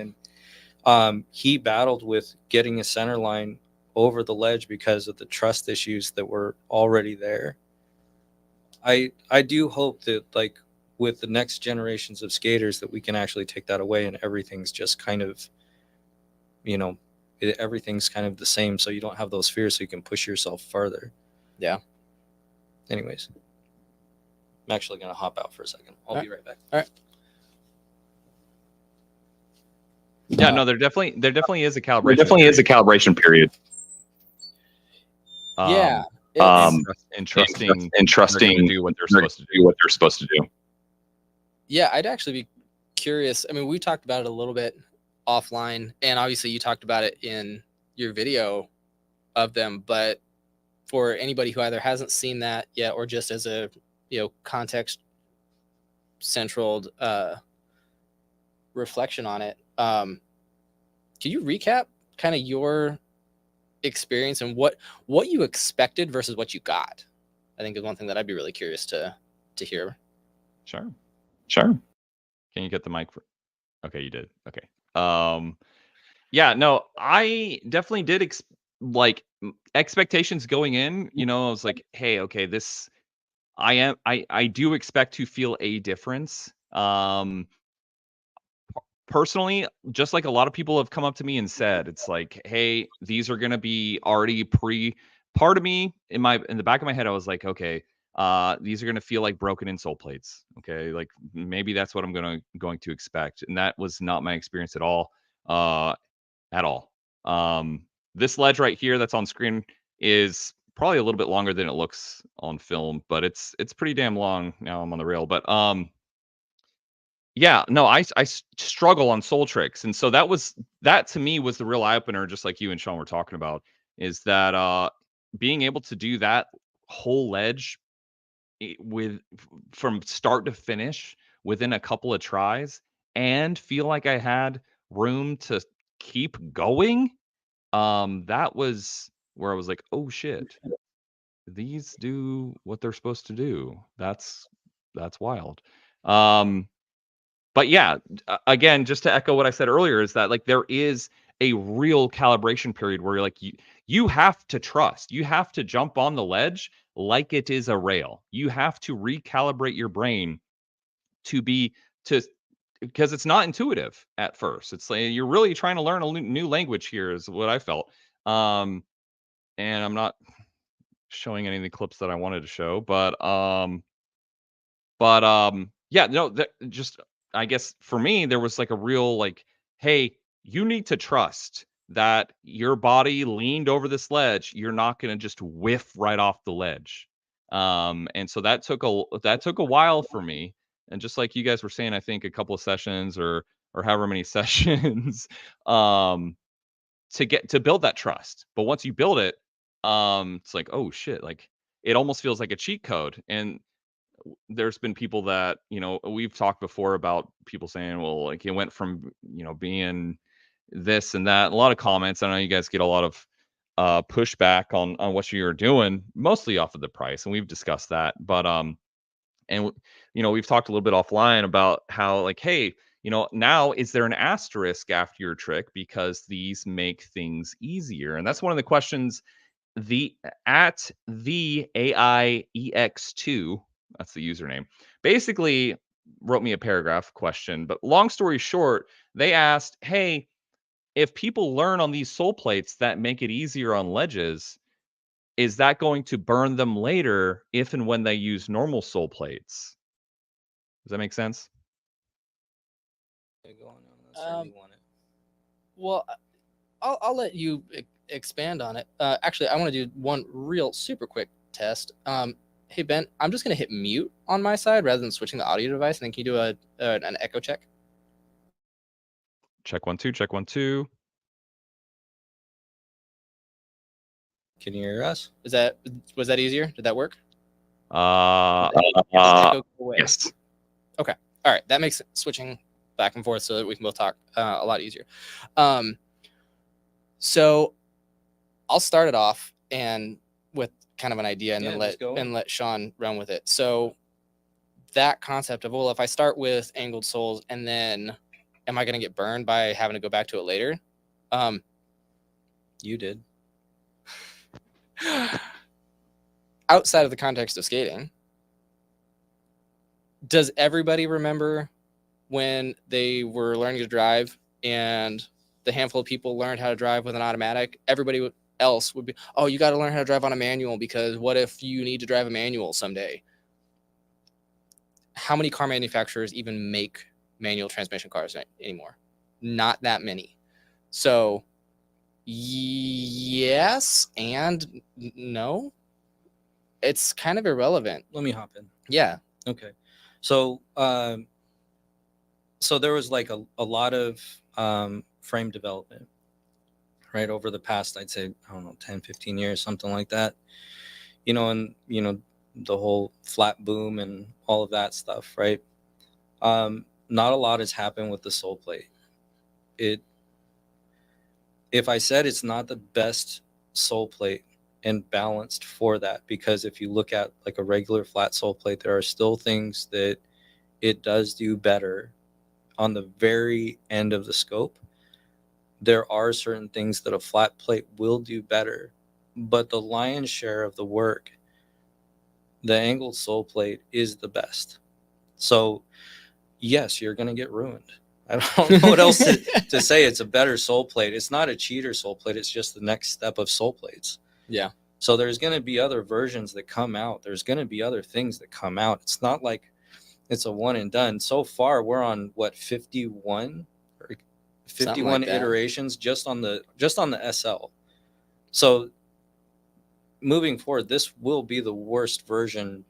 And he battled with getting a center line over the ledge because of the trust issues that were already there. I do hope that like with the next generations of skaters that we can actually take that away and everything's just kind of, everything's kind of the same, so you don't have those fears, so you can push yourself further. Yeah. Anyways, I'm actually gonna hop out for a second. I'll be right back. All right. Yeah, no, there definitely is a calibration. There definitely is a calibration period. Yeah. And trusting Trusting to do what they're they're supposed to do do. what they're supposed to do. Yeah, I'd actually be curious. I mean, we talked about it a little bit offline, and obviously you talked about it in your video of them, but for anybody who either hasn't seen that yet or just as a context central reflection on it, can you recap kind of your experience and what you expected versus what you got? I think is one thing that I'd be really curious to hear. Sure. Sure. Can you get the mic? Okay, you did. Okay. Yeah, no, I definitely did expectations going in, I was like, hey, okay, I do expect to feel a difference. Personally, just like a lot of people have come up to me and said, it's like, hey, these are gonna be already part of me in the back of my head. I was like, okay, these are gonna feel like broken in soul plates. Okay, like maybe that's what I'm going to expect, and that was not my experience at all. At all. This ledge right here that's on screen is probably a little bit longer than it looks on film, but it's pretty damn long. Now I'm on the rail, but yeah, no, I struggle on soul tricks, and so that to me was the real eye opener, just like you and Sean were talking about, is that being able to do that whole ledge from start to finish within a couple of tries and feel like I had room to keep going. That was where I was like, oh shit, these do what they're supposed to do. That's wild. But yeah, again, just to echo what I said earlier, is that like there is a real calibration period where you're like, you have to trust. You have to jump on the ledge like it is a rail. You have to recalibrate your brain to because it's not intuitive at first. It's like you're really trying to learn a new language here, is what I felt. And I'm not showing any of the clips that I wanted to show, yeah, no, just I guess for me there was like a real like, hey, you need to trust that your body leaned over this ledge. You're not going to just whiff right off the ledge. And so that took a while for me. And just like you guys were saying, I think a couple of sessions or however many sessions to build that trust. But once you build it, it's like, oh shit, like it almost feels like a cheat code. And there's been people that, we've talked before about people saying, well, like it went from, being this and that. A lot of comments. I know you guys get a lot of pushback on what you're doing, mostly off of the price. And we've discussed that. But and we've talked a little bit offline about how like, hey, now is there an asterisk after your trick because these make things easier? And that's one of the questions the AIEX2, that's the username, basically wrote me a paragraph question. But long story short, they asked, hey, if people learn on these soul plates that make it easier on ledges, is that going to burn them later if and when they use normal soul plates? Does that make sense? Well, I'll let you expand on it. Actually, I want to do one real super quick test. Hey Ben, I'm just gonna hit mute on my side rather than switching the audio device. And then can you do an echo check? Check 1 2, check 1 2. Can you hear us? Was that easier? Did that work? Yes. Okay. All right. That makes switching back and forth so that we can both talk a lot easier. So I'll start it off and with kind of an idea and then let Sean run with it. So that concept of, well, if I start with Angledsouls and then am I going to get burned by having to go back to it later? You did. Outside of the context of skating, does everybody remember when they were learning to drive and the handful of people learned how to drive with an automatic, everybody else would be, oh, you got to learn how to drive on a manual, because what if you need to drive a manual someday? How many car manufacturers even make manual transmission cars anymore? Not that many. So yes and no. It's kind of irrelevant. Let me hop in. Yeah. Okay. So so there was like a lot of frame development, right, over the past, I'd say, I don't know, 10, 15 years, something like that. And the whole flat boom and all of that stuff, right? Not a lot has happened with the soul plate. If I said it's not the best soul plate and balanced for that, because if you look at like a regular flat soul plate, there are still things that it does do better on the very end of the scope. There are certain things that a flat plate will do better, but the lion's share of the work, the angled soul plate is the best. So yes, you're going to get ruined. I don't know what else to say. It's a better soul plate. It's not a cheater soul plate. It's just the next step of soul plates. Yeah. So there's going to be other versions that come out. There's going to be other things that come out. It's not like it's a one and done. So far, we're on what, 51 or 51 like iterations just on the SL. So moving forward, this will be the worst version.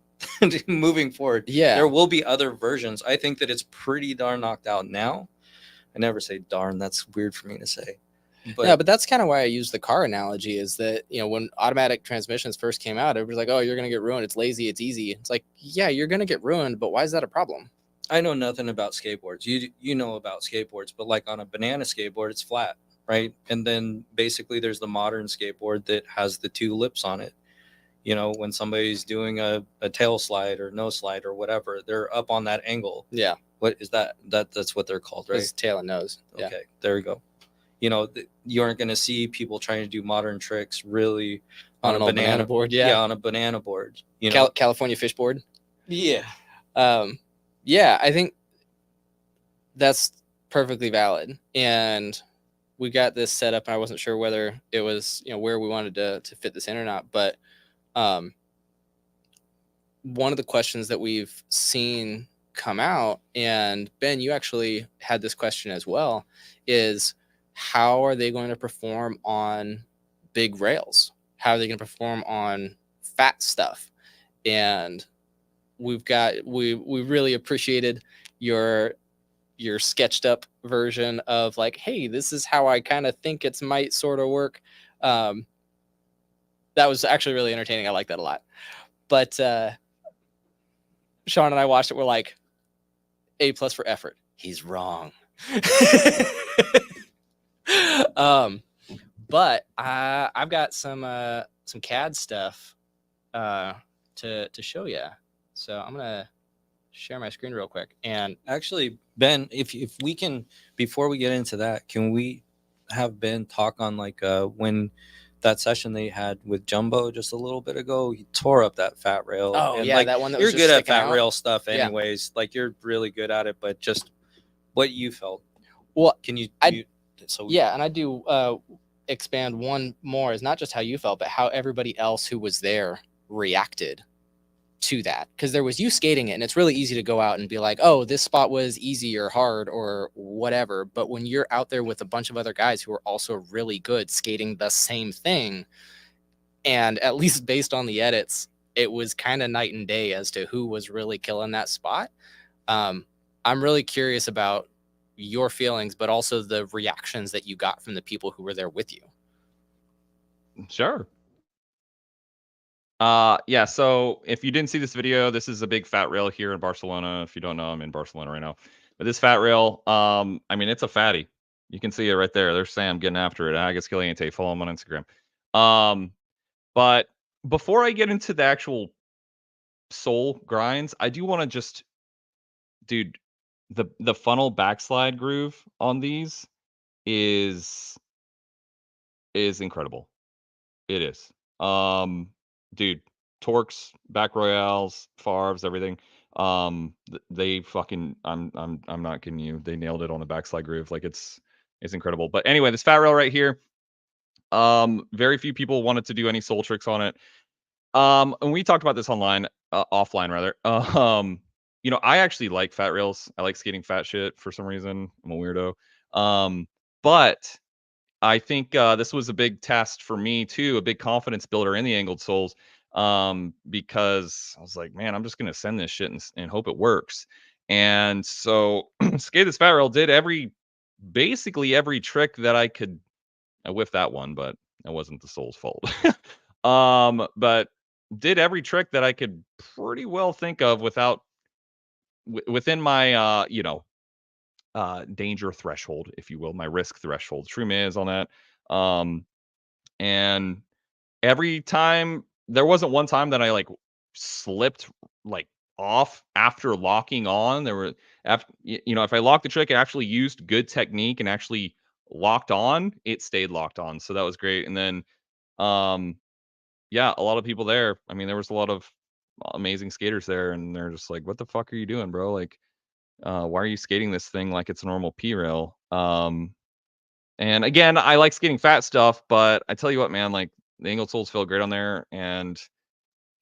Moving forward, Yeah. there will be other versions. I think that it's pretty darn knocked out now. I never say darn. That's weird for me to say. But that's kind of why I use the car analogy, is that, when automatic transmissions first came out, everybody's like, oh, you're going to get ruined. It's lazy. It's easy. It's like, yeah, you're going to get ruined, but why is that a problem? I know nothing about skateboards. You know about skateboards, but like on a banana skateboard, it's flat, right? And then basically there's the modern skateboard that has the two lips on it. When somebody's doing a tail slide or no slide or whatever, they're up on that angle. Yeah. What is that? That's what they're called, right? It's tail and nose. Okay, Yeah. there we go. You aren't going to see people trying to do modern tricks really on a banana board. Yeah. On a banana board. California fish board. Yeah. Yeah, I think that's perfectly valid. And we got this set up, and I wasn't sure whether it was, where we wanted to fit this in or not. But one of the questions that we've seen come out, and Ben, you actually had this question as well, is how are they going to perform on big rails? How are they going to perform on fat stuff? And we really appreciated your sketched up version of like, hey, this is how I kind of think it might sort of work. That was actually really entertaining. I like that a lot. But Sean and I watched it. We're like, A+ for effort. He's wrong. But I've got some CAD stuff to show you. So I'm gonna share my screen real quick. And actually, Ben, if we can, before we get into that, can we have Ben talk on like when that session they had with Jumbo just a little bit ago, he tore up that fat rail. Oh, and yeah, like, that one that you're was just good at sticking fat out. rail stuff anyways. Like, you're really good at it, but just what you felt. Well, can you and I do expand one more, is not just how you felt, but how everybody else who was there reacted to that. Because there was you skating it, and it's really easy to go out and be like, oh, this spot was easy or hard or whatever. But when you're out there with a bunch of other guys who are also really good skating the same thing, and at least based on the edits, it was kind of night and day as to who was really killing that spot. I'm really curious about your feelings, but also the reactions that you got from the people who were there with you. Sure. Yeah, so if you didn't see this video, this is a big fat rail here in Barcelona. If you don't know, I'm in Barcelona right now. But this fat rail, I mean, it's a fatty. You can see it right there. There's Sam getting after it. I guess Caliente, follow him on Instagram. But before I get into the actual soul grinds, I do want to just, dude, the funnel backslide groove on these is incredible. It is. Dude, torques, back royales, Favres, everything. They fucking, I'm not kidding you. They nailed it on the backslide groove. Like, it's is incredible. But anyway, this fat rail right here, very few people wanted to do any soul tricks on it. And we talked about this offline rather. You know, I actually like fat rails. I like skating fat shit for some reason. I'm a weirdo. But I think this was a big test for me too, a big confidence builder in the Angled Souls. Because I was like, man, I'm just gonna send this shit and hope it works. And so Skate this fat rail did basically every trick that I could. I whiffed that one, but it wasn't the soul's fault. But did every trick that I could pretty well think of within my danger threshold, if you will, my risk threshold. True is on that. And every time there wasn't one time that I like slipped like off after locking on. There were after if I locked the trick, it actually used good technique and actually locked on, it stayed locked on. So that was great. And then yeah, a lot of people there. I mean, there was a lot of amazing skaters there, and they're just like, "What the fuck are you doing, bro? Like, why are you skating this thing like it's a normal P rail?" And again, I like skating fat stuff, but I tell you what, man, like the Angledsouls felt great on there, and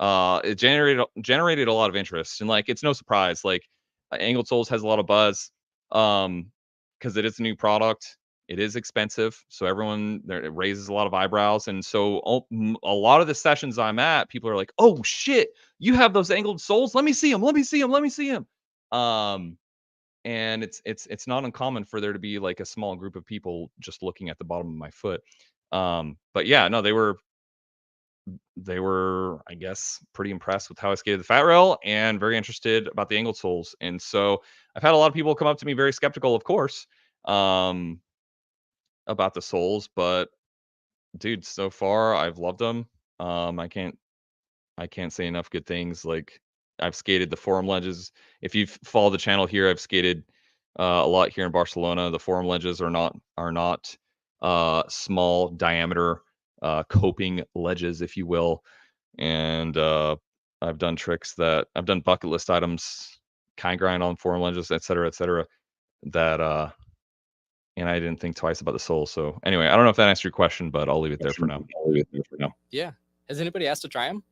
it generated a lot of interest. And like, it's no surprise, like Angledsouls has a lot of buzz, because it is a new product. It is expensive, so everyone there, it raises a lot of eyebrows. And so a lot of the sessions I'm at, people are like, "Oh shit, you have those Angled Souls? Let me see them. Let me see them. Let me see them." And it's not uncommon for there to be like a small group of people just looking at the bottom of my foot. But yeah, no, they were, I guess, pretty impressed with how I skated the fat rail and very interested about the Angled Souls. And so I've had a lot of people come up to me very skeptical, of course, about the souls, but dude, so far I've loved them. I can't say enough good things. Like, I've skated the forum ledges. If you've followed the channel here, I've skated a lot here in Barcelona. The forum ledges are not small diameter coping ledges, if you will. And I've done bucket list items, kind grind on forum ledges, et cetera, that and I didn't think twice about the soul. So anyway, I don't know if that answered your question, but I'll leave it there for now. Yeah. Has anybody asked to try them?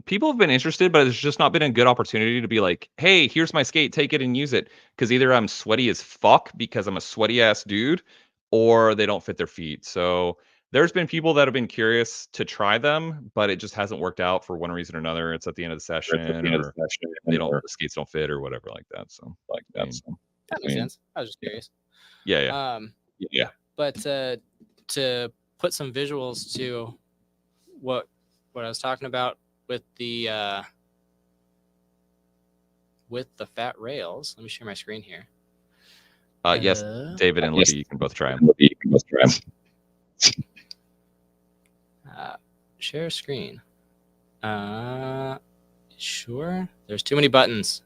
People have been interested, but it's just not been a good opportunity to be like, "Hey, here's my skate, take it and use it." Because either I'm sweaty as fuck because I'm a sweaty ass dude, or they don't fit their feet. So there's been people that have been curious to try them, but it just hasn't worked out for one reason or another. It's at the end of the session, or the skates don't fit, or whatever like that. So that makes sense. I was just curious. Yeah. But to put some visuals to what I was talking about with the fat rails. Let me share my screen here. Yes, David and Libby, you can both try them. Share screen. Sure. There's too many buttons.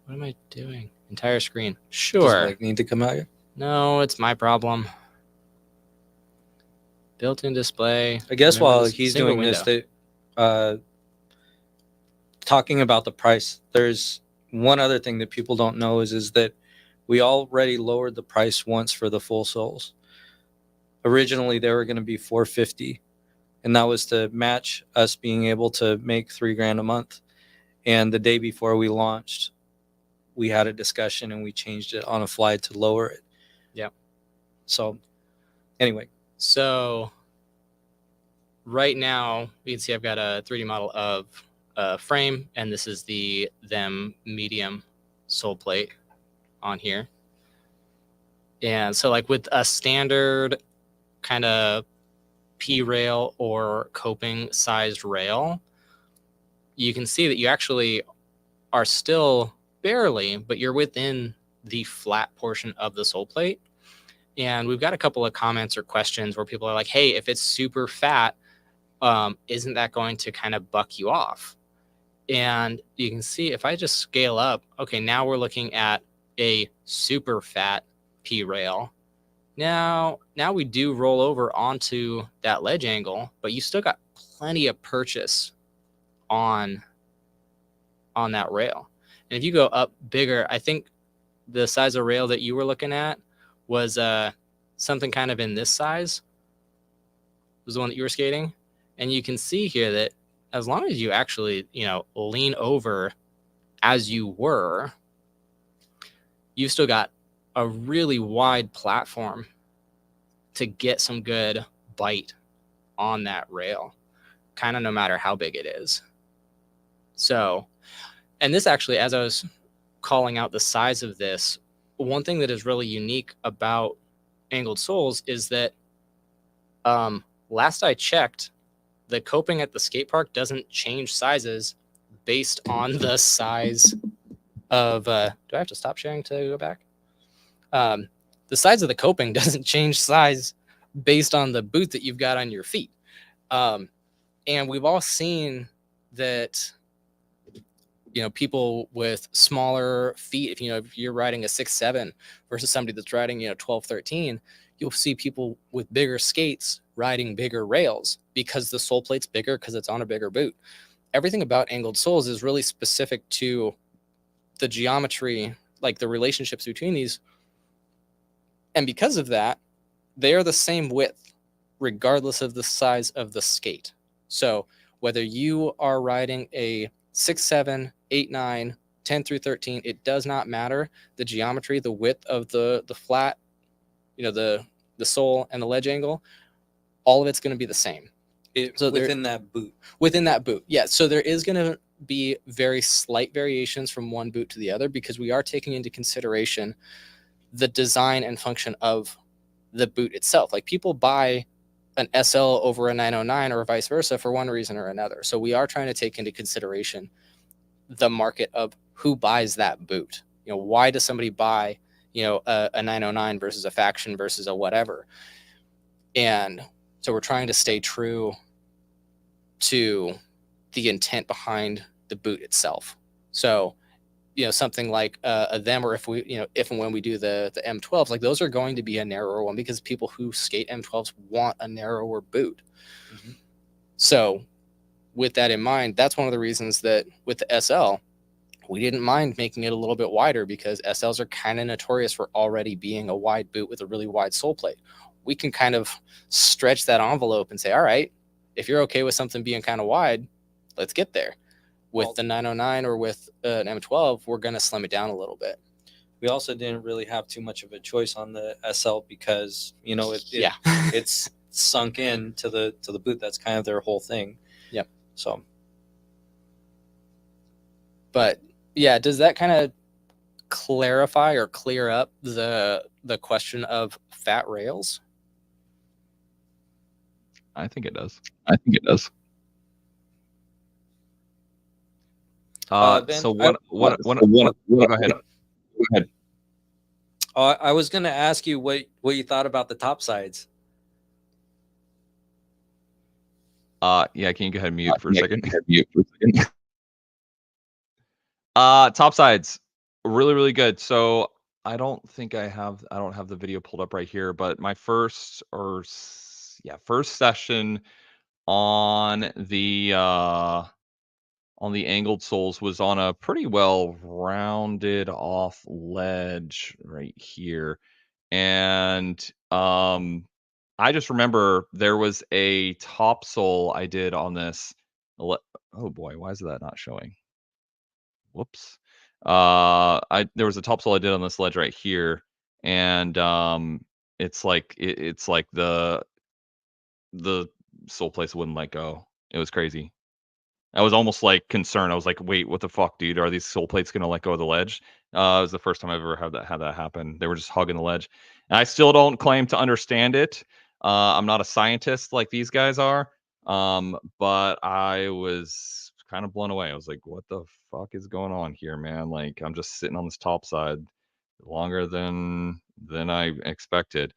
What am I doing? Entire screen. Sure. Does it need to come out here? No, it's my problem. Built-in display. I guess while he's doing this, talking about the price, there's one other thing that people don't know is that we already lowered the price once for the full souls. Originally, they were going to be $450, and that was to match us being able to make $3,000 a month. And the day before we launched, we had a discussion and we changed it on a fly to lower it. Yeah. So anyway. So right now you can see I've got a 3D model of a frame, and this is the medium soul plate on here. And so like with a standard kind of P rail or coping sized rail, you can see that you actually are still barely, but you're within the flat portion of the soul plate. And we've got a couple of comments or questions where people are like, "Hey, if it's super fat, isn't that going to kind of buck you off?" And you can see if I just scale up, okay, now we're looking at a super fat P rail. Now we do roll over onto that ledge angle, but you still got plenty of purchase on that rail. And if you go up bigger, I think the size of rail that you were looking at was something kind of in this size, was the one that you were skating. And you can see here that as long as you actually, lean over as you were, you've still got a really wide platform to get some good bite on that rail, kind of no matter how big it is. So, and this actually, as I was calling out the size of this, one thing that is really unique about Angled Souls is that last I checked, the coping at the skate park doesn't change sizes based on the size of do I have to stop sharing to go back? The size of the coping doesn't change size based on the boot that you've got on your feet. And we've all seen that, people with smaller feet, if you're riding a 6'7" versus somebody that's riding, 12, 13, you'll see people with bigger skates riding bigger rails because the sole plate's bigger because it's on a bigger boot. Everything about Angled Souls is really specific to the geometry, like the relationships between these. And because of that, they are the same width, regardless of the size of the skate. So whether you are riding a 6'7", 8'9", 10 through 13, it does not matter. The geometry, the width of the flat, the sole and the ledge angle, all of it's going to be the same. So within that boot. Within that boot, yeah. So there is going to be very slight variations from one boot to the other because we are taking into consideration the design and function of the boot itself. Like people buy an SL over a 909 or vice versa for one reason or another. So we are trying to take into consideration the market of who buys that boot. Why does somebody buy, a 909 versus a Faction versus a whatever? And so we're trying to stay true to the intent behind the boot itself. So, something like them, or if and when we do the M12s, like those are going to be a narrower one because people who skate M12s want a narrower boot. Mm-hmm. So with that in mind, that's one of the reasons that with the SL, we didn't mind making it a little bit wider because SLs are kind of notorious for already being a wide boot with a really wide sole plate. We can kind of stretch that envelope and say, all right, if you're okay with something being kind of wide, let's get there. With the 909 or with an M12, we're going to slim it down a little bit. We also didn't really have too much of a choice on the SL because, it's sunk in to the boot. That's kind of their whole thing. Yep. So. But yeah, does that kind of clarify or clear up the question of fat rails? I think it does. Ben, so what? Go ahead. I was going to ask you what you thought about the Topsides. Yeah, can you go ahead and mute for a second? Topsides, really, really good. So I don't have the video pulled up right here, but my first session on the Angled Souls was on a pretty well rounded off ledge right here. And I just remember there was a topsoul I did on this. Oh boy, why is that not showing? Whoops. There was a topsoul I did on this ledge right here, and it's like the soul place wouldn't let go. It was crazy. I was almost like concerned. I was like, wait, what the fuck, dude? Are these soul plates gonna let go of the ledge? It was the first time I've ever had that happen. They were just hugging the ledge. And I still don't claim to understand it. I'm not a scientist like these guys are. But I was kind of blown away. I was like, what the fuck is going on here, man? Like, I'm just sitting on this top side longer than I expected.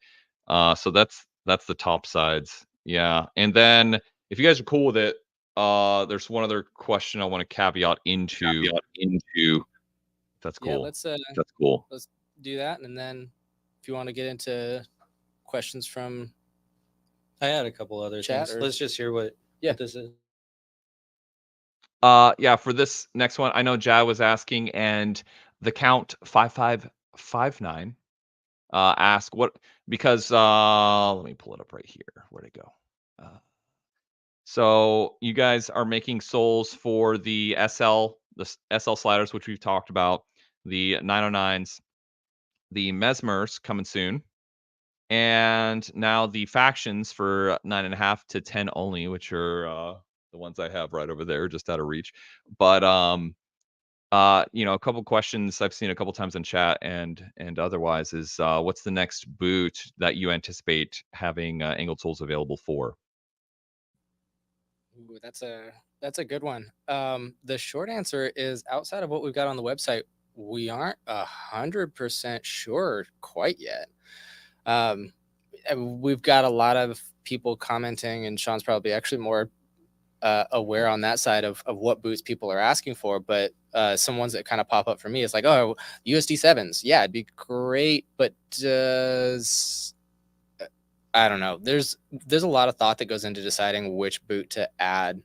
So that's the top sides. Yeah. And then if you guys are cool with it, there's one other question I want to caveat into. That's cool. Yeah, that's cool. Let's do that, and then if you want to get into questions from I had a couple other chat? things. Or... Let's just hear what this is. Yeah, for this next one, I know Jad was asking, and the count 5559 ask what, because let me pull it up right here. Where'd it go? So you guys are making souls for the SL sliders, which we've talked about, the 909s, the Mesmers coming soon, and now the factions for 9.5 to 10 only, which are the ones I have right over there, just out of reach. But you know, a couple questions I've seen a couple times in chat and otherwise is what's the next boot that you anticipate having Angledsouls available for? Ooh, that's a good one. The short answer is, outside of what we've got on the website, we aren't 100% sure quite yet. We've got a lot of people commenting, and Sean's probably actually more aware on that side of what boots people are asking for. But some ones that kind of pop up for me is like, oh, USD 7s. Yeah, it'd be great, but does... I don't know. There's a lot of thought that goes into deciding which boot to add.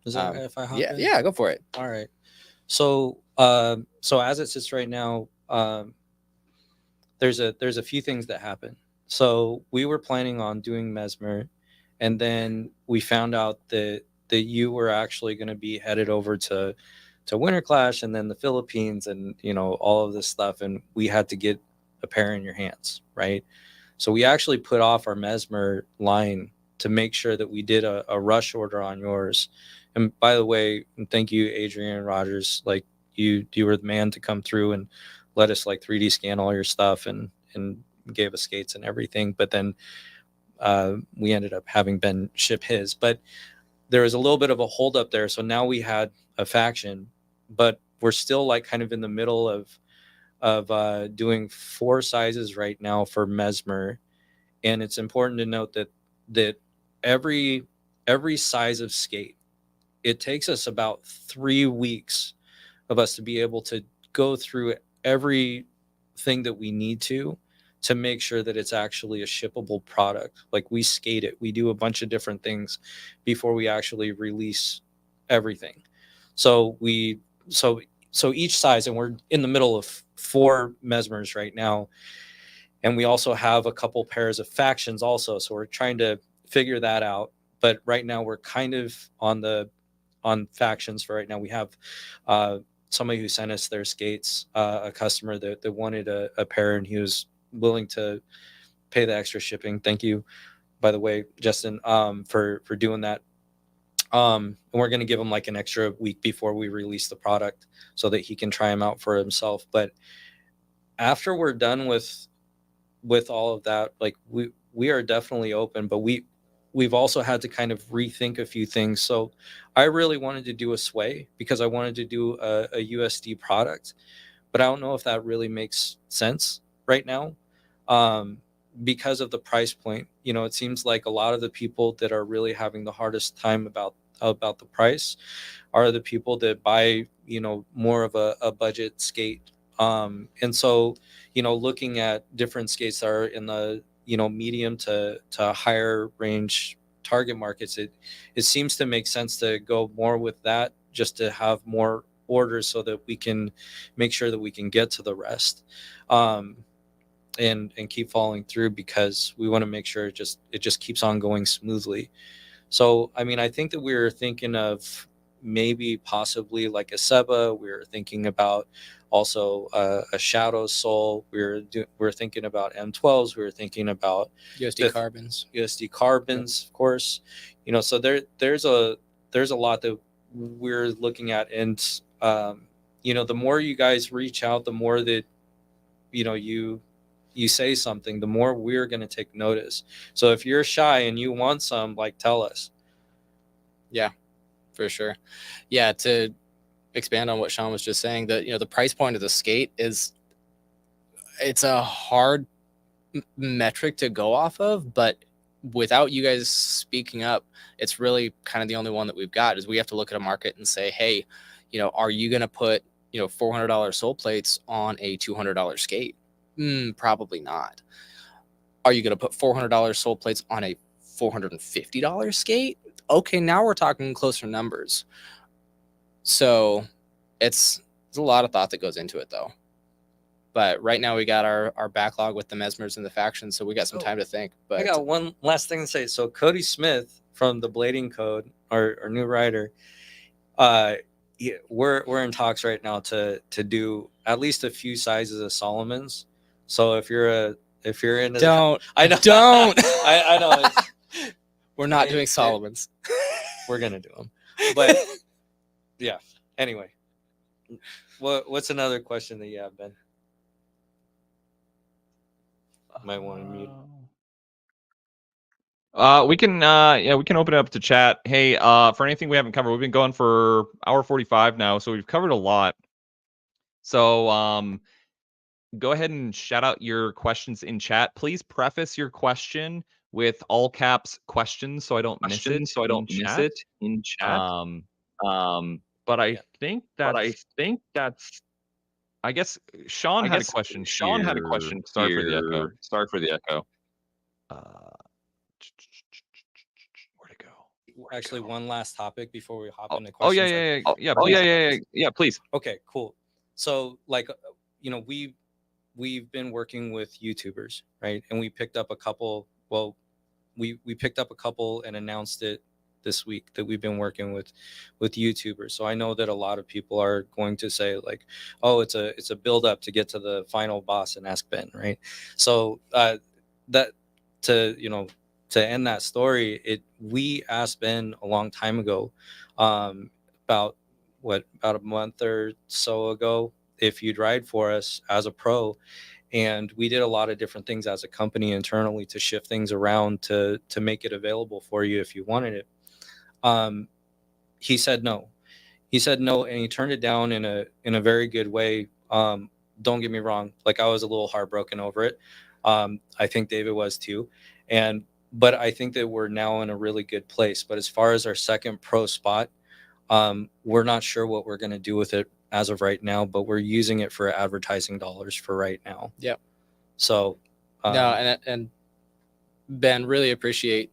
Is that right if I hop yeah, in? yeah, go for it. All right. So so as it sits right now, there's a few things that happen. So we were planning on doing Mesmer, and then we found out that you were actually going to be headed over to Winter Clash and then the Philippines and, you know, all of this stuff, and we had to get a pair in your hands, right? So we actually put off our Mesmer line to make sure that we did a rush order on yours. And by the way, thank you, Adrian Rogers. Like, you were the man to come through and let us like 3D scan all your stuff and gave us skates and everything. But then we ended up having Ben ship his. But there was a little bit of a holdup there. So now we had a faction, but we're still like kind of in the middle of doing 4 sizes right now for Mesmer. And it's important to note that every size of skate, it takes us about 3 weeks of us to be able to go through everything that we need to make sure that it's actually a shippable product. Like, we skate it, we do a bunch of different things before we actually release everything. So each size, and we're in the middle of 4 Mesmers right now, and we also have a couple pairs of factions also, so we're trying to figure that out. But right now we're kind of on factions for right now. We have somebody who sent us their skates, a customer that wanted a pair, and he was willing to pay the extra shipping. Thank you, by the way, Justin, for doing that. And we're going to give him like an extra week before we release the product so that he can try them out for himself. But after we're done with all of that, like, we are definitely open, but we've also had to kind of rethink a few things. So I really wanted to do a sway because I wanted to do a USD product, but I don't know if that really makes sense right now. Because of the price point, you know, it seems like a lot of the people that are really having the hardest time about the price are the people that buy, you know, more of a budget skate. And so, you know, looking at different skates that are in the, you know, medium to higher range target markets, it seems to make sense to go more with that, just to have more orders so that we can make sure that we can get to the rest. And keep following through, because we want to make sure it just keeps on going smoothly. So, I mean, I think that we were thinking of maybe possibly like a Seba. We were thinking about also a Shadow Soul. We're thinking about M12s. We were thinking about USD carbons. USD carbons, of course. You know, so there's a lot that we're looking at, and you know, the more you guys reach out, the more that, you know, you say something, the more we're going to take notice. So if you're shy and you want some, like, tell us. Yeah, for sure. Yeah, to expand on what Sean was just saying, that, you know, the price point of the skate it's a hard metric to go off of, but without you guys speaking up, it's really kind of the only one that we've got. Is we have to look at a market and say, hey, you know, are you going to put, you know, $400 soul plates on a $200 skate? Probably not. Are you going to put $400 soul plates on a $450 skate? Okay, now we're talking closer numbers. So it's a lot of thought that goes into it, though. But right now we got our backlog with the Mesmers and the factions, so we got some time to think. But I got one last thing to say. So Cody Smith from the Blading Code, our new writer, we're in talks right now to do at least a few sizes of Solomons. So if you're into don't I know don't I know we're not doing Solomons. We're gonna do them, but yeah. Anyway, what's another question that you have, Ben? Might want to mute. We can we can open it up to chat. Hey, for anything we haven't covered, we've been going for hour 45 now, so we've covered a lot. So go ahead and shout out your questions in chat. Please preface your question with all caps questions so I don't miss it. So I don't miss it in chat. But I think that's I guess Sean had a question. Sean had a question. Sorry for the echo. Sorry for the echo. Where'd it go? Actually, one last topic before we hop into Oh questions. yeah, please. Okay, cool. So like, we've been working with YouTubers, right? And we picked up a couple. Well, we picked up a couple and announced it this week that we've been working with YouTubers. So I know that a lot of people are going to say like, oh, it's a build up to get to the final boss and Ask Ben, right? So that to end that story, we asked Ben a long time ago, about a month or so ago, if you'd ride for us as a pro. And we did a lot of different things as a company internally to shift things around to make it available for you if you wanted it. He said no. And he turned it down in a very good way. Don't get me wrong, like I was a little heartbroken over it. I think David was too. But I think that we're now in a really good place. But as far as our second pro spot, we're not sure what we're going to do with it as of right now, but we're using it for advertising dollars for right now. Yep. So no, and Ben, really appreciate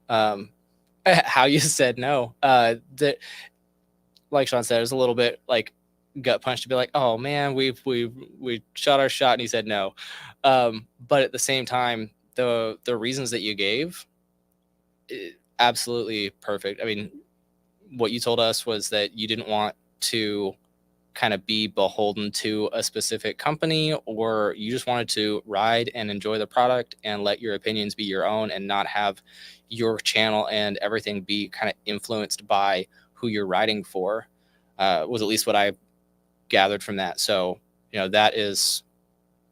how you said no. That, like Sean said, it was a little bit like gut punch to be like, oh man, we shot our shot and he said no. But at the same time, the reasons that you gave, absolutely perfect. I mean, what you told us was that you didn't want to kind of be beholden to a specific company, or you just wanted to ride and enjoy the product and let your opinions be your own and not have your channel and everything be kind of influenced by who you're riding for, was at least what I gathered from that. So, that is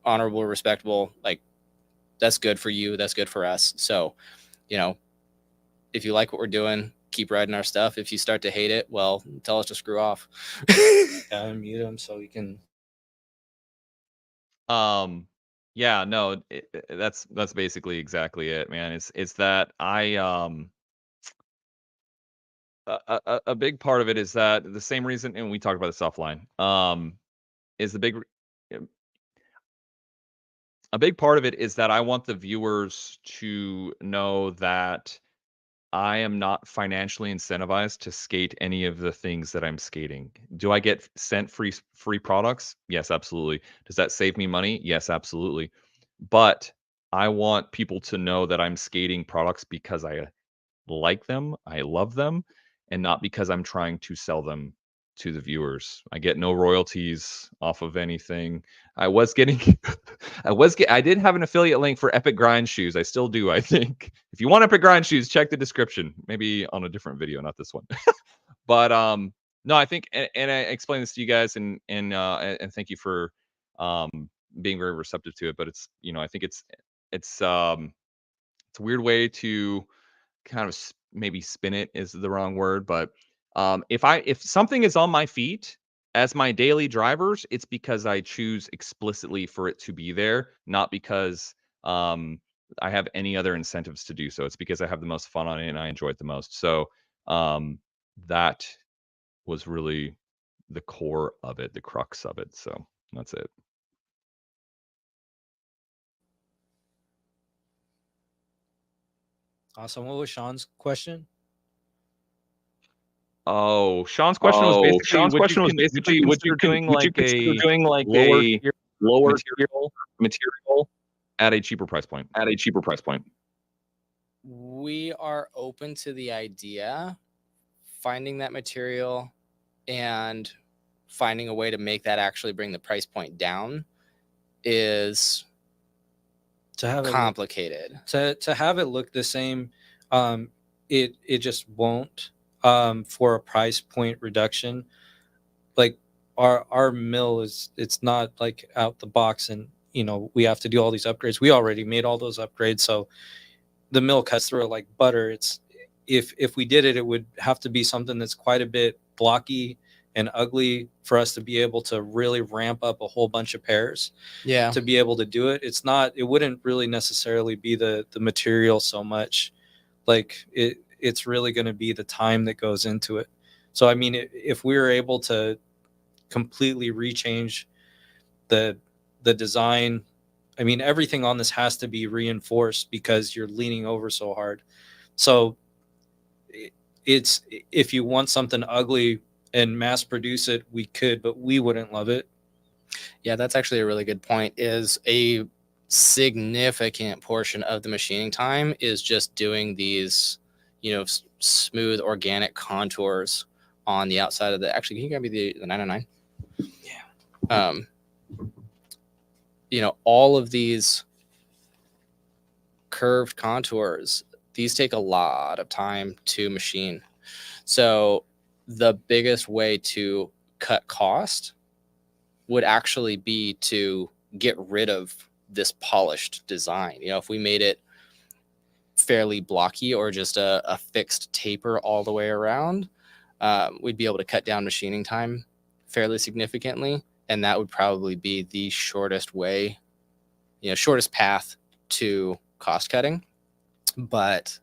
honorable, respectable. Like, that's good for you. That's good for us. So, if you like what we're doing, keep riding our stuff. If you start to hate it, well, tell us to screw off. yeah, mute him so we can. Yeah, no, that's basically exactly it, man. It's that a big part of it is that the same reason, and we talked about this offline, is a big part of it is that I want the viewers to know that I am not financially incentivized to skate any of the things that I'm skating. Do I get sent free products? Yes, absolutely. Does that save me money? Yes, absolutely. But I want people to know that I'm skating products because I like them, I love them, and not because I'm trying to sell them to the viewers. I get no royalties off of anything. I was getting I did have an affiliate link for Epic Grind shoes. I still do, I think. If you want Epic Grind shoes, check the description. Maybe on a different video, not this one. But no, I think, and I explained this to you guys, and thank you for being very receptive to it. But it's, I think it's a weird way to kind of maybe spin it is the wrong word, but if something is on my feet as my daily drivers, it's because I choose explicitly for it to be there, not because I have any other incentives to do so. It's because I have the most fun on it and I enjoy it the most. So that was really the core of it, the crux of it. So that's it. Awesome. What was Sean's question? Oh, Sean's question was basically would you consider doing like a lower tier lower tier material material at a cheaper price point? at a cheaper price point? We are open to the idea, finding that material and finding a way to make that actually bring the price point down is To have complicated. to have it look the same, it just won't, for a price point reduction. Like our mill it's not like out the box, and we have to do all these upgrades. We already made all those upgrades, so the mill cuts through it like butter. It's if we did it, it would have to be something that's quite a bit blocky and ugly for us to be able to really ramp up a whole bunch of pairs Yeah. to be able to do it. It wouldn't really necessarily be the material so much. Like it's really going to be the time that goes into it. So I mean, if we were able to completely rechange the design, I mean, everything on this has to be reinforced because you're leaning over so hard. So it's, if you want something ugly and mass produce it, we could, but we wouldn't love it. Yeah, that's actually a really good point. Is a significant portion of the machining time is just doing these, smooth organic contours on the outside of the. Actually, can you grab me the 909? Yeah. All of these curved contours, these take a lot of time to machine. So the biggest way to cut cost would actually be to get rid of this polished design. If we made it fairly blocky or just a fixed taper all the way around, we'd be able to cut down machining time fairly significantly. And that would probably be the shortest way, shortest path to cost cutting. But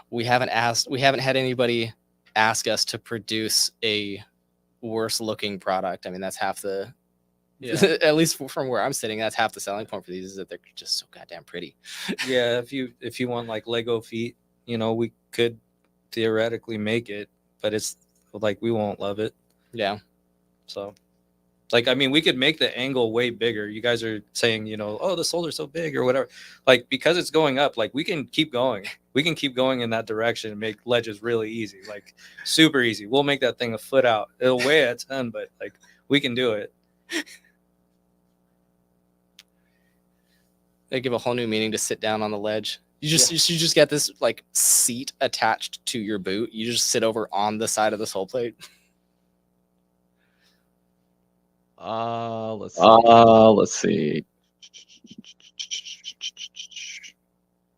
we haven't had anybody ask us to produce a worse looking product. I mean, that's half the, at least from where I'm sitting, that's half the selling point for these, is that they're just so goddamn pretty. Yeah. If you want like Lego feet, we could theoretically make it, but it's like, we won't love it. Yeah. So like, I mean, we could make the angle way bigger. You guys are saying, oh, the soles are so big or whatever. Like, because it's going up, like we can keep going. We can keep going in that direction and make ledges really easy, like super easy. We'll make that thing a foot out. It'll weigh a ton, but like we can do it. They give a whole new meaning to sit down on the ledge. You just get this like seat attached to your boot. You just sit over on the side of the sole plate. Let's see. Let's see.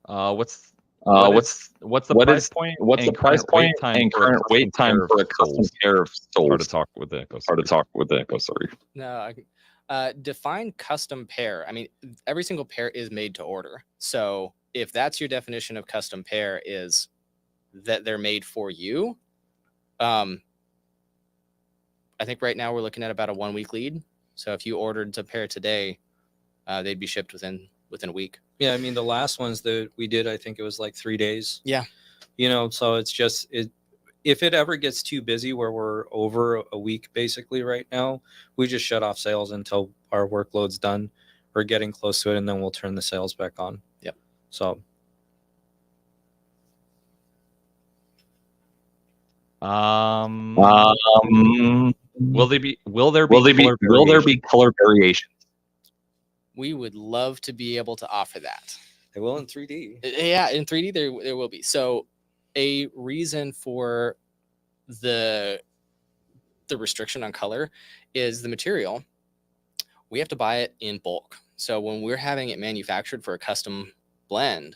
What's the what price is- point? What's the and price current wait point time and for a current custom wait time pair of for a custom soles? pair of Hard to soles? talk with the echo. Hard to talk with the echo. Sorry. No, define custom pair. I mean, every single pair is made to order. So if that's your definition of custom pair, is that they're made for you, I think right now we're looking at about a 1 week lead. So if you ordered a pair today, they'd be shipped within a week. Yeah. I mean, the last ones that we did, I think it was like 3 days. Yeah. So it's just, if it ever gets too busy where we're over a week basically right now, we just shut off sales until our workload's done. We're getting close to it, and then we'll turn the sales back on. Yep. So will there be color variations? We would love to be able to offer that. they will in 3D. Yeah, in 3D there will be. So a reason for the restriction on color is the material. We have to buy it in bulk. So when we're having it manufactured for a custom blend,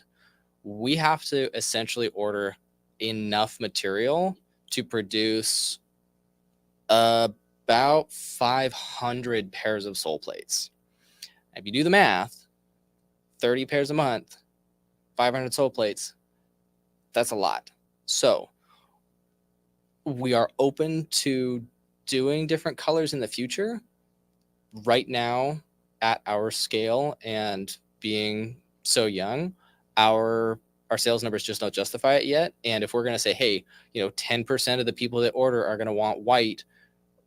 we have to essentially order enough material to produce about 500 pairs of sole plates. If you do the math, 30 pairs a month, 500 sole plates, that's a lot. So we are open to doing different colors in the future. Right now, at our scale and being so young, our our sales numbers just don't justify it yet. And if we're going to say, hey, 10% of the people that order are going to want white,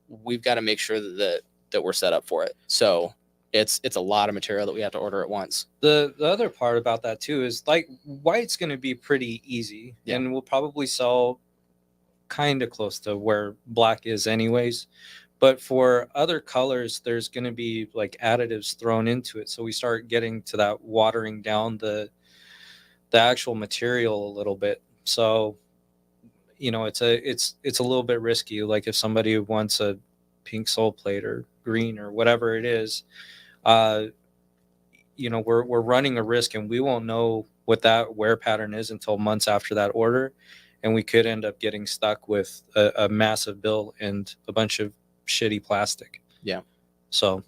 we've got to make sure that we're set up for it. So it's a lot of material that we have to order at once. The other part about that too is like white's going to be pretty easy, and we'll probably sell kind of close to where black is anyways. But for other colors, there's going to be like additives thrown into it. So we start getting to that watering down the actual material a little bit. So, it's a little bit risky. Like if somebody wants a pink soul plate or green or whatever it is, we're running a risk, and we won't know what that wear pattern is until months after that order. And we could end up getting stuck with a massive bill and a bunch of shitty plastic. Yeah. So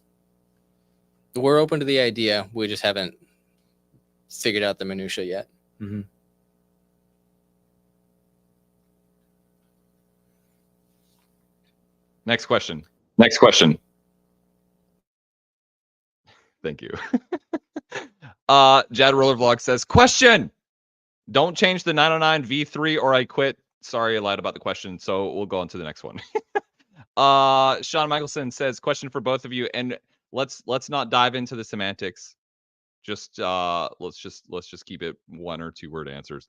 we're open to the idea. We just haven't figured out the minutia yet. Mm-hmm. Next question. Thank you. Jad Roller Vlog says, question. Don't change the 909 V3 or I quit. Sorry, I lied about the question. So we'll go on to the next one. Sean Michelson says, question for both of you. And let's not dive into the semantics. Just let's just keep it 1 or 2 word answers.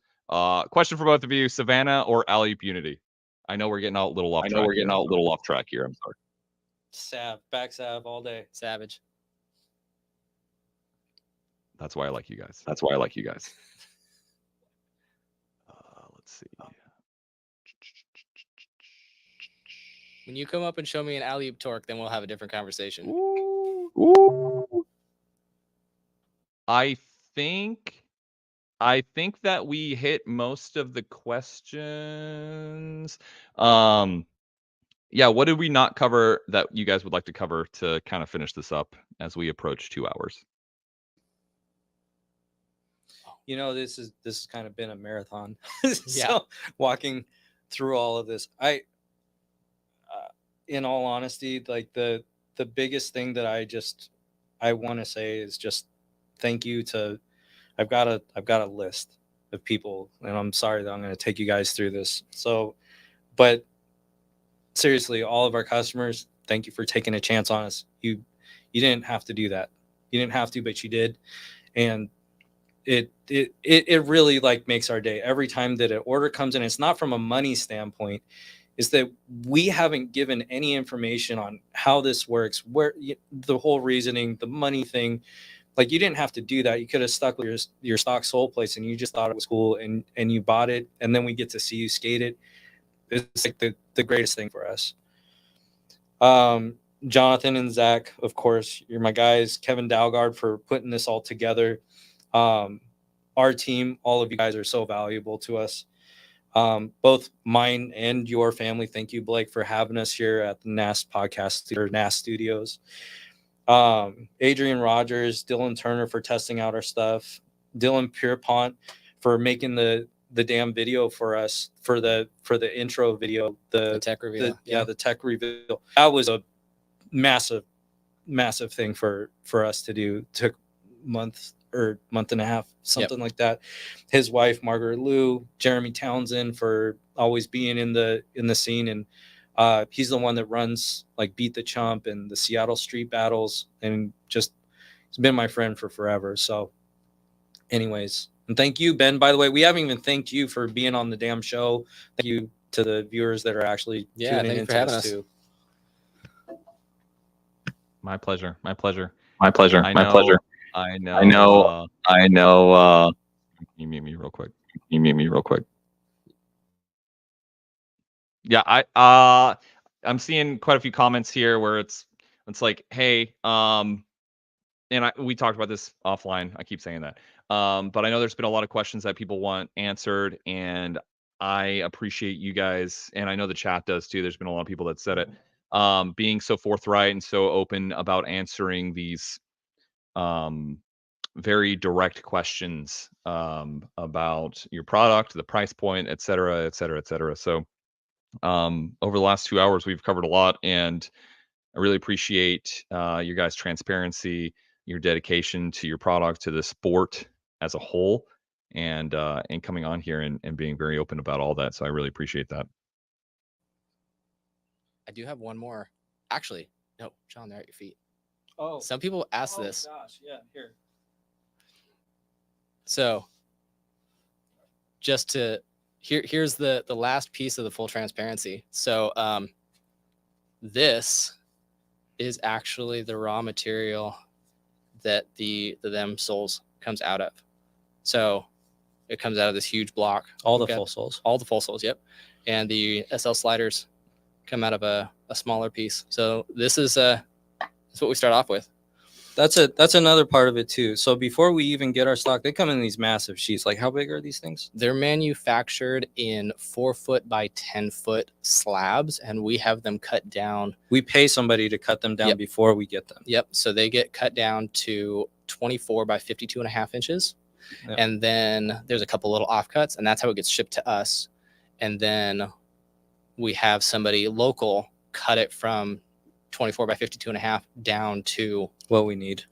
Question for both of you, Savannah or Alley Unity? I know we're getting a little off track here. I'm sorry. Sav, back Sav all day. Savage. That's why I like you guys. Let's see. When you come up and show me an alley-oop torque, then we'll have a different conversation. Ooh. I think that we hit most of the questions. Yeah, what did we not cover that you guys would like to cover to kind of finish this up as we approach 2 hours? This has kind of been a marathon. So walking through all of this, in all honesty, like the biggest thing that I want to say is just thank you to, I've got a list of people, and I'm sorry that I'm going to take you guys through this. So, but seriously, all of our customers, thank you for taking a chance on us. You didn't have to do that. You didn't have to, but you did. And it really like makes our day every time that an order comes in. It's not from a money standpoint, is that we haven't given any information on how this works, where the whole reasoning, the money thing. Like you didn't have to do that. You could have stuck with your stock soul plates, and you just thought it was cool, and you bought it, and then we get to see you skate it. It's like the greatest thing for us. Jonathan and Zach, of course, you're my guys. Kevin Dalgard for putting this all together. Our team, all of you guys are so valuable to us. Both mine and your family. Thank you, Blake, for having us here at the NAS podcast or NAS Studios. Adrian Rogers, Dylan Turner for testing out our stuff. Dylan Pierpont for making the damn video for us for the intro video. The tech reveal. The tech reveal. That was a massive thing for us to do. Took month and a half, something like that. His wife Margaret Lou, Jeremy Townsend for always being in the scene, and he's the one that runs like Beat the Chump and the Seattle Street Battles, and just he's been my friend for forever. So anyways, and thank you, Ben. By the way, we haven't even thanked you for being on the damn show. Thank you to the viewers that are actually tuning in to us too. My pleasure. I know. Can you mute me real quick? Yeah, I'm seeing quite a few comments here where it's like, hey, and we talked about this offline. I keep saying that. But I know there's been a lot of questions that people want answered, and I appreciate you guys, and I know the chat does too. There's been a lot of people that said it, being so forthright and so open about answering these very direct questions about your product, the price point, et cetera, et cetera, et cetera. So over the last 2 hours, we've covered a lot, and I really appreciate your guys' transparency, your dedication to your product, to the sport as a whole, and coming on here and being very open about all that. So I really appreciate that. I do have one more. Actually, no, John, they're at your feet. Oh, Some people ask this. Gosh, yeah, here. So just to here's the last piece of the full transparency. So this is actually the raw material that the them souls comes out of. So it comes out of this huge block. All the full souls. All the full souls, yep. And the SL sliders come out of a smaller piece. So this is that's what we start off with. That's another part of it too. So before we even get our stock, they come in these massive sheets. Like, how big are these things? They're manufactured in 4-foot by 10-foot slabs, and we have them cut down. We pay somebody to cut them down before we get them. Yep. So they get cut down to 24 by 52.5 inches. Yep. And then there's a couple little offcuts, and that's how it gets shipped to us. And then we have somebody local cut it from 24 by 52.5 down to what we need.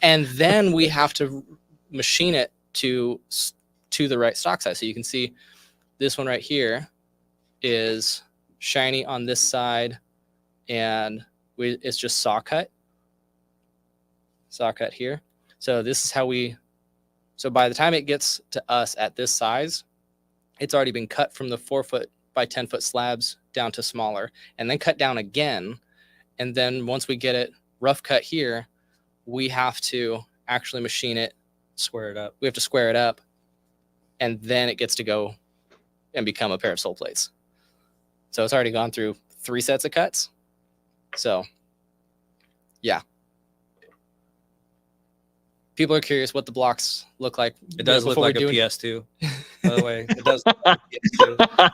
And then we have to machine it to the right stock size. So you can see this one right here is shiny on this side, and it's just saw cut here. So this is how so by the time it gets to us at this size, it's already been cut from the 4-foot by 10-foot slabs down to smaller, and then cut down again. And then once we get it rough cut here, we have to actually machine it, square it up. We have to square it up, and then it gets to go and become a pair of soul plates. So it's already gone through 3 sets of cuts. So yeah. People are curious what the blocks look like. It does look like a PS2, by the way. It does look like a PS2.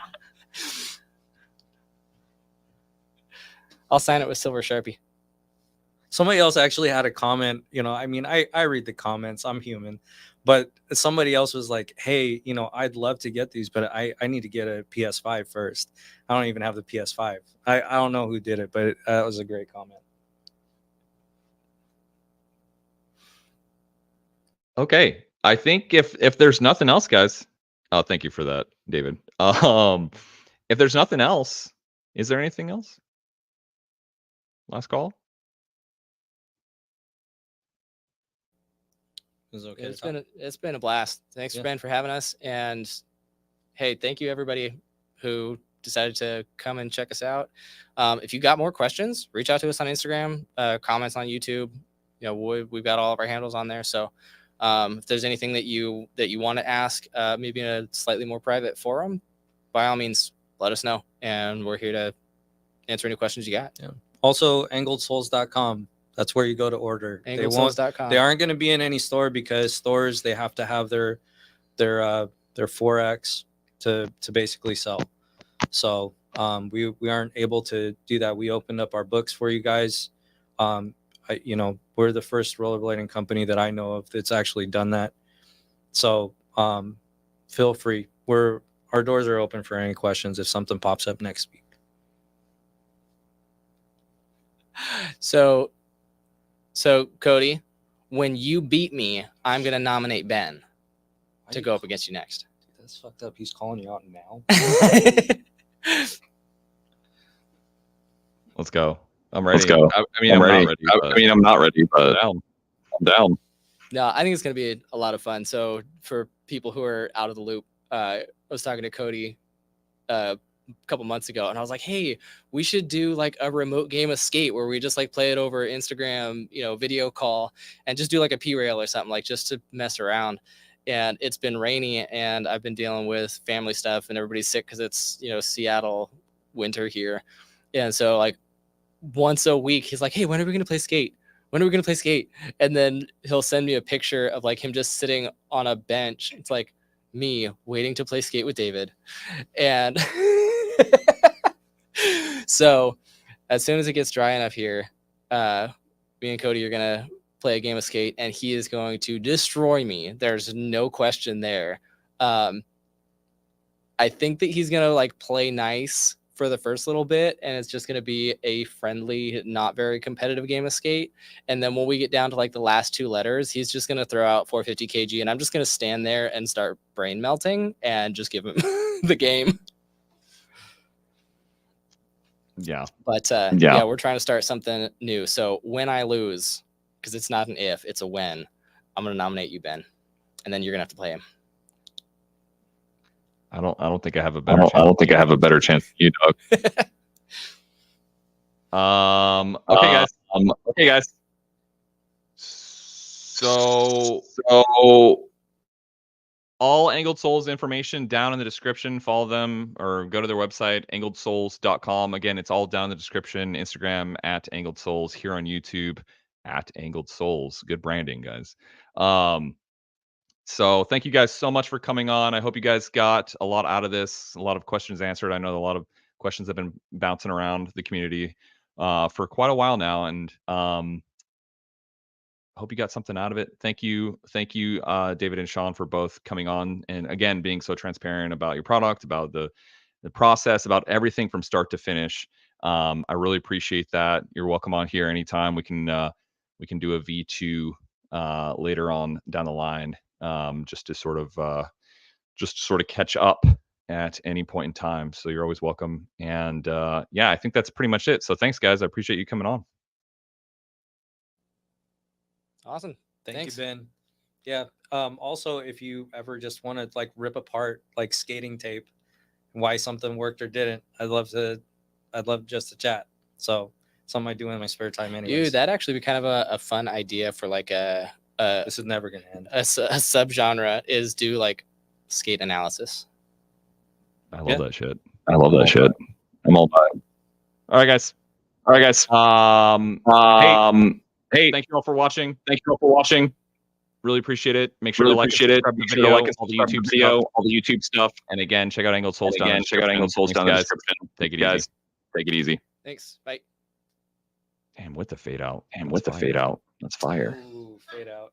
I'll sign it with silver Sharpie. Somebody else actually had a comment. You know, I mean, I read the comments. I'm human. But somebody else was like, hey, you know, I'd love to get these, but I need to get a PS5 first. I don't even have the PS5. I don't know who did it, but that was a great comment. Okay. I think if there's nothing else, guys, thank you for that, David. If there's nothing else, is there anything else? Last call. Okay, it's been a blast. Thanks, Ben, for having us. And hey, thank you everybody who decided to come and check us out. If you got more questions, reach out to us on Instagram, comments on YouTube. You know, we've got all of our handles on there. So if there's anything that you want to ask, maybe in a slightly more private forum, by all means, let us know, and we're here to answer any questions you got. Yeah. Also, Angledsouls.com. That's where you go to order. Angledsouls.com. They aren't going to be in any store because stores, they have to have their 4X to basically sell. So we aren't able to do that. We opened up our books for you guys. We're the first rollerblading company that I know of that's actually done that. So feel free. Our doors are open for any questions if something pops up next week. So Cody, when you beat me, I'm gonna nominate Ben to go up against you next. Dude, that's fucked up. He's calling you out now. Let's go. I'm ready. Let's go. I'm ready. I'm not ready, but I'm down. No, I think it's gonna be a lot of fun. So for people who are out of the loop, I was talking to Cody a couple months ago, and I was like, hey, we should do like a remote game of skate where we just like play it over Instagram, video call, and just do like a P-rail or something, like just to mess around. And it's been rainy, and I've been dealing with family stuff, and everybody's sick because it's Seattle winter here. And so like once a week he's like, hey, when are we gonna play skate? And then he'll send me a picture of like him just sitting on a bench. It's like me waiting to play skate with David. And so as soon as it gets dry enough here, me and Cody are gonna play a game of skate, and he is going to destroy me. There's no question there. I think that he's gonna like play nice for the first little bit, and it's just going to be a friendly, not very competitive game of skate. And then when we get down to like the last 2 letters, he's just going to throw out 450 kg, and I'm just going to stand there and start brain melting and just give him the game. Yeah. But yeah, we're trying to start something new. So when I lose, because it's not an if, it's a when, I'm going to nominate you, Ben, and then you're going to have to play him. I don't think I have a better chance. I don't think I have a better chance than you, Doug. Okay, guys. So all Angled Souls information down in the description. Follow them or go to their website, angledsouls.com. Again, it's all down in the description. Instagram at Angled Souls, here on YouTube at Angled Souls. Good branding, guys. So thank you guys so much for coming on. I hope you guys got a lot out of this, a lot of questions answered. I know a lot of questions have been bouncing around the community for quite a while now, and hope you got something out of it. Thank you, David and Sean, for both coming on and again being so transparent about your product, about the process, about everything from start to finish. I really appreciate that. You're welcome on here anytime. We can do a V2 later on down the line. Just to sort of catch up at any point in time. So you're always welcome. And yeah, I think that's pretty much it. So thanks, guys. I appreciate you coming on. Awesome. Thank Thanks. you, Ben. Yeah. Also, if you ever just want to like rip apart like skating tape, why something worked or didn't, I'd love just to chat. So something I do in my spare time anyways. Dude, that'd actually be kind of a fun idea for like this is never gonna end. A subgenre is do like skate analysis. I love that shit. I'm all about it. All right, guys. Hey, thank you all for watching. Really appreciate it. Make sure to like and subscribe to the video, all the YouTube stuff. And again, check out Angled Souls down in the description. Take it easy. Take it easy. Thanks. Bye. Damn, with the fade out. And with the fade out, that's fire. Ooh, fade out.